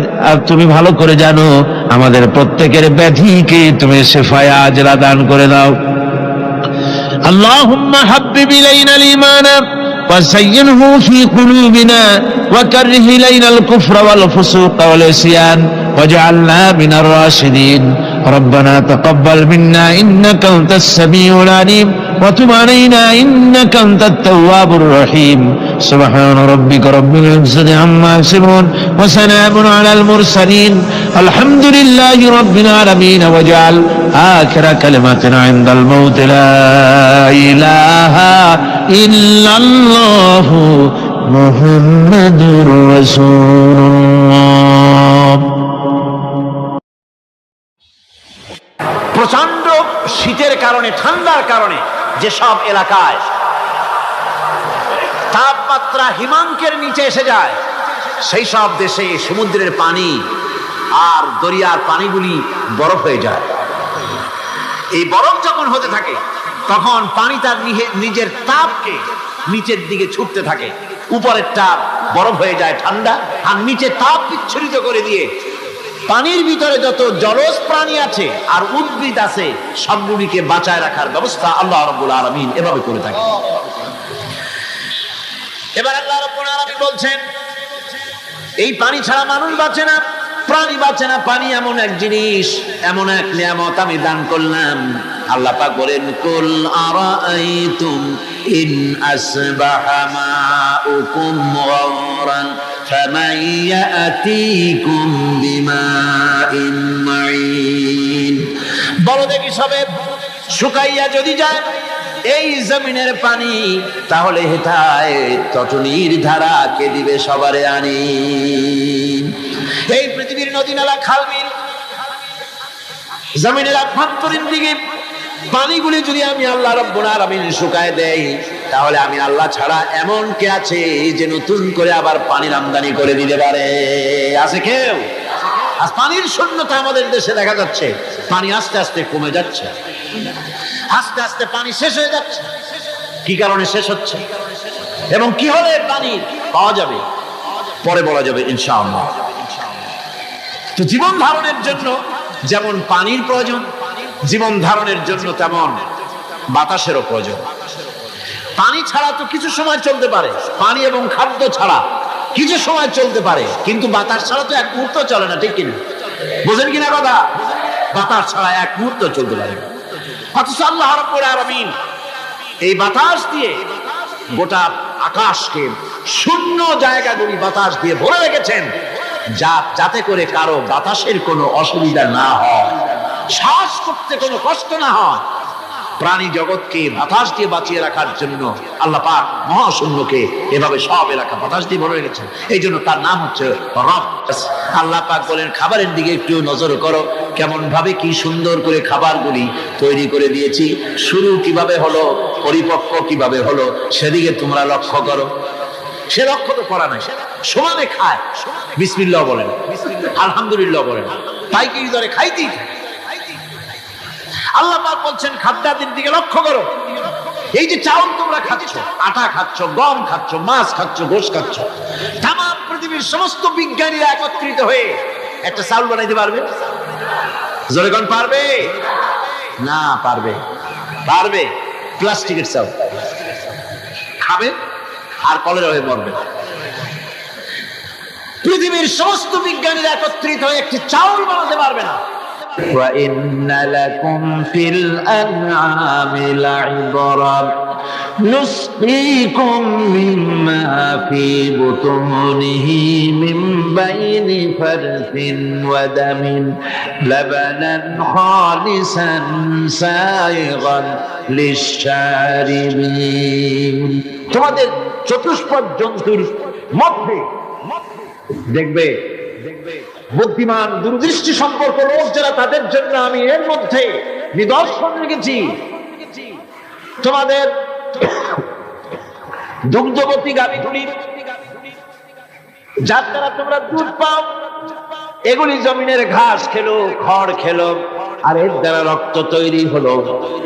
C: তুমি ভালো করে জানো। আমাদের প্রত্যেকের ব্যাধিকে তুমি শিফায়ে আজলা দান করে দাও। اللهم حبب إلينا الإيمان وزينه في قلوبنا وكره إلينا الكفر والفسوق والعصيان واجعلنا من الراشدين ربنا تقبل منا إنك أنت السميع العليم وتب علينا إنك أنت التواب الرحيم سبحان ربك رب العزة عما يصفون وسلام على المرسلين الحمد لله رب العالمين واجعل آخر كلمتنا عند الموت لا إله إلا الله محمد رسول الله।
D: প্রচন্ড শীতের কারণে, ঠান্ডার কারণে যেসব এলাকায় তাপমাত্রা হিমাঙ্কের নিচে এসে যায়, সেই সব দেশে সমুদ্রের পানি আর দরিয়ার পানিগুলি বরফ হয়ে যায়। এই বরফ যখন হতে থাকে তখন পানি তার নিজের তাপকে নিচের দিকে ছুটতে থাকে। উপরের তাপ বরফ হয়ে যায় ঠান্ডা, আর নিচে তাপ বিচ্ছুরিত করে দিয়ে পানির ভিতরে যত জলজ প্রাণী আছে আর উদ্ভিদ আছে সবগুলিকে বাঁচায় রাখার ব্যবস্থা আল্লাহ রাব্বুল আলামিন এভাবে করে থাকে। এবার আল্লাহ রাব্বুল আলামিন বলছেন, এই পানি ছাড়া মানুষ বাঁচে না, প্রাণী বাঁচে না। পানি এমন এক জিনিস, এমন এক নিয়ামত আমি দান করলাম। আল্লাহ পাক বলেন, কুল আরাআইতুম ইন আসবাহা মাউকুম গাওরান ফামান ইয়াতিকুম বিমাইন মাইন। বলো দেখি সবে, শুকাইয়া যদি যায় এই জমিনের পানি, তাহলে হেথায় তটনির ধারা কে দিবে সবারে আনি। এই পৃথিবীর নদী নালা খাল বিল জমিনের আভ্যন্তরীণ দিকে পানিগুলি যদি আমি আল্লাহ রাব্বুল আলামিন শুকায় দেই, তাহলে আমি আল্লাহ ছাড়া এমন কে আছে যে নতুন করে আবার পানির আমদানি করে দিতে পারে? আছে কেউ? আজ পানির শূন্যতা আমাদের দেশে দেখা যাচ্ছে। পানি আস্তে আস্তে কমে যাচ্ছে, আস্তে আস্তে পানি শেষ হয়ে যাচ্ছে। কি কারণে শেষ হচ্ছে এবং কি হলে পানি পাওয়া যাবে পরে বলা যাবে ইনশাআল্লাহ। তো জীবন ধারণের জন্য যেমন পানির প্রয়োজন, জীবন ধারণের জন্য তেমন বাতাসেরও প্রয়োজন। পানি ছাড়া তো কিছু সময় চলতে পারে, পানি এবং খাদ্য ছাড়া কিছু সময় চলতে পারে, কিন্তু বাতাস ছাড়া তো এক মুহূর্ত চলে না, ঠিক কিনা? বোঝেন কিনা কথা? বাতাস ছাড়া এক মুহূর্ত চলতে পারে না। অথচ আল্লাহ রাব্বুল আলামিন এই বাতাস দিয়ে গোটা আকাশকে, শূন্য জায়গাগুলি বাতাস দিয়ে ভরে রেখেছেন, যাতে করে কারো বাতাসের কোনো অসুবিধা না হয়, শ্বাস করতে কোনো কষ্ট না হয়। প্রাণী জগৎকে বাতাস দিয়ে বাঁচিয়ে রাখার জন্য আল্লাহ পাক মহাশূন্যকে এভাবে সব এলাকা বাতাস দিয়ে ভরে রেখেছেন। এই জন্য তার নাম হচ্ছে রব। আল্লাহ পাক বলেন খাবারের দিকে একটু নজর করো, কেমন ভাবে কি সুন্দর করে খাবারগুলি তৈরি করে দিয়েছি, শুরু কিভাবে হলো, পরিপক্ক কিভাবে হলো, সেদিকে তোমরা লক্ষ্য করো। সে লক্ষ্য তো করা নাই, সমানে খায়, বিসমিল্লাহ বলেন, আলহামদুলিল্লাহ বলেন, তাই কি ধরে খাইতেই থাকে। আল্লাহ পাক বলছেন খাদ্যাদির দিকে লক্ষ্য করো। এই যে চাউল তোমরা খাচ্ছ, আটা খাচ্ছ, গম খাচ্ছ, মাছ খাচ্ছ, গোশ খাচ্ছ, তাম পৃথিবীর সমস্ত বিজ্ঞানীরা একত্রিত হয়ে একটা চাউল বানাইতে পারবে? জোরে কোন পারবে? না পারবে। পারবে প্লাস্টিকের চাউল খাবে আর কলেরা হয়ে মরবে। পৃথিবীর সমস্ত বিজ্ঞানীরা একত্রিত হয়ে একটি চাউল বানাতে পারবে না। وَإِنَّ لَكُمْ فِي الْأَنْعَامِ لَعِبْرَةً نُسْقِيكُم مِّمَّا فِي بُطُونِهِ مِن بَيْنِ فَرْثٍ وَدَمٍ لَبَنًا خَالِصًا سَائِغًا لِلشَّارِبِينَ। তোমাদের চতুষ্পদ জন্তুর মধ্যে দেখবে বুদ্ধিমান দূরদৃষ্টি সম্পর্ক লোক যারা, তাদের জন্য আমি এর মধ্যে নিদর্শন রেখেছি। তোমাদের দুগ্ধবতী গাভীগুলি যার দ্বারা তোমরা দুধ পাও, এগুলি জমিনের ঘাস খেলো, খড় খেলো, আর এর দ্বারা রক্ত তৈরি হলো,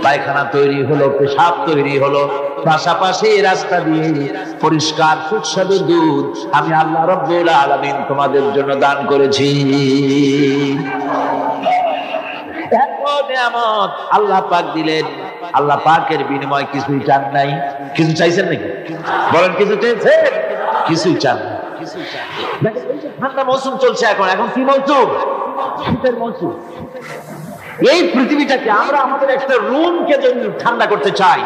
D: পায়খানা তৈরি হলো, পেশাব তৈরি হলো, পাশাপাশি রাস্তা দিয়ে পরিষ্কার সুস্বাদু দুধ আমি আল্লাহ রাব্বুল আলামিন তোমাদের জন্য দান করেছি। এত নিয়ামত আল্লাহ পাক দিলেন, আল্লাহ পাকের বিনিময় কিছুই চান নাই। কিছু চাইছেন নাকি? বলেন কিছু চেয়েছেন? কিছুই চান না। ঠান্ডা মৌসুম চলছে, এখন কি মৌসুম? শীতের মৌসুম। এই পৃথিবীটাকে আমরা আমাদের একটা রুমকে যদি ঠান্ডা করতে চাই,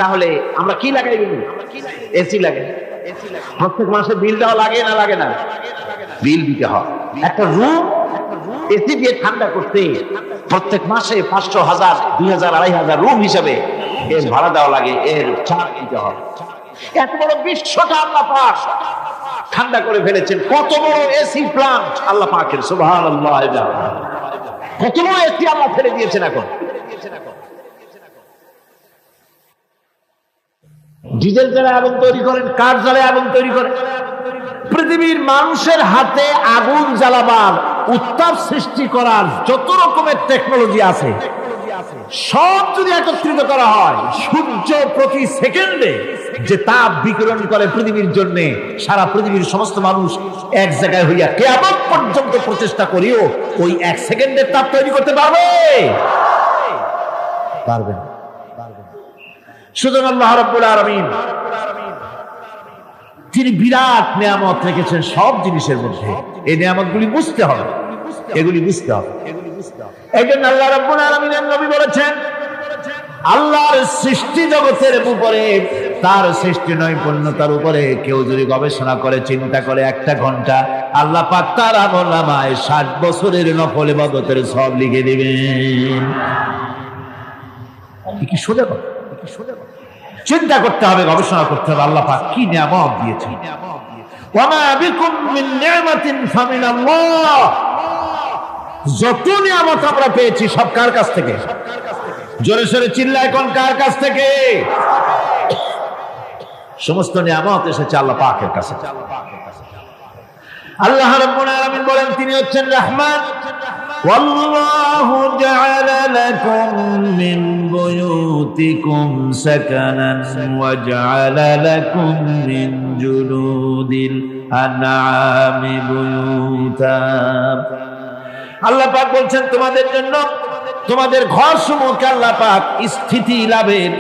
D: তাহলে আমরা কি লাগাই? এসি লাগাই। প্রত্যেক মাসে বিল দেওয়া লাগে না লাগে না? বিল দিতে হয়। একটা রুম এসি দিয়ে ঠান্ডা করতে প্রত্যেক মাসে 500, 1000, 2000, 2500 রুম হিসাবে এর ভাড়া দেওয়া লাগে, এর চার্জ দিতে হয়। এত বড় বিশ্বটা আল্লাহ পাক ঠান্ডা করে ফেলেছেন। কত বড় এসি প্লান্ট আল্লাহ পাকের, সুবহানাল্লাহ। কত বড় এসি আল্লাহ ফেলে দিয়েছেন। এখন ডিজেল জ্বালা আগুন তৈরি করেন, কাঠ জ্বালায় আগুন তৈরি করেন। পৃথিবীর মানুষের হাতে আগুন জ্বালাবার, উত্তাপ সৃষ্টি করার যত রকমের টেকনোলজি আছে, সব যদি একত্রিত করা হয়, সূর্য প্রতি সেকেন্ডে যে তাপ বিকিরণ করে পৃথিবীর জন্য, সারা পৃথিবীর সমস্ত মানুষ এক জায়গায় হইয়া কিয়ামত পর্যন্ত প্রচেষ্টা করিও ওই 1 সেকেন্ডের তাপ তৈরি করতে পারবে? পারবে না। সুতরাং আল্লাহ রাব্বুল আলামিন তিনি বিরাট নিয়ামত রেখেছেন সব জিনিসের মধ্যে। এই নিয়ামতগুলি বুঝতে হবে, এগুলি বুঝতে হবে। এই জন্য আল্লাহ রাব্বুল আলামিনের নবী বলেছেন, আল্লাহর সৃষ্টি জগতের উপরে, তার সৃষ্টি নৈপুণ্যতার উপরে কেউ যদি গবেষণা করে, চিন্তা করে 1 ঘন্টা, আল্লাহ পাক তার আমলনামায় 60 বছরের নফল ইবাদতের সওয়াব লিখে দিবেন। কি সোজা কথা? চিন্তা করতে হবে, গবেষণা করতে হবে আল্লাহ পাক কি নিয়ামত দিয়েছেন। ওয়ামা বিকুম মিন নি'মাতিন ফামিনাল্লাহ। যত নিয়ামত আমরা পেয়েছি সব কার কাছ থেকে? জোরে সোরে চিল্লায় কোন কার কাছ থেকে? সমস্ত নিয়ামত এসেছে আল্লাহ পাকের কাছে। আল্লাহ রাব্বুল আলামিন বলেন তিনি হচ্ছেন রহমান। ওয়াল্লাহু জাআলা লাকুম মিন বুয়ুতিকুম সাকানান ওয়া জাআলা লাকুম মিন জুলুদিল আনআমি বুয়ুতা। আল্লাহ পাক বলছেন তোমাদের জন্য তোমাদের ঘরসমূহকে আল্লাহ পাক স্থিতি লাভের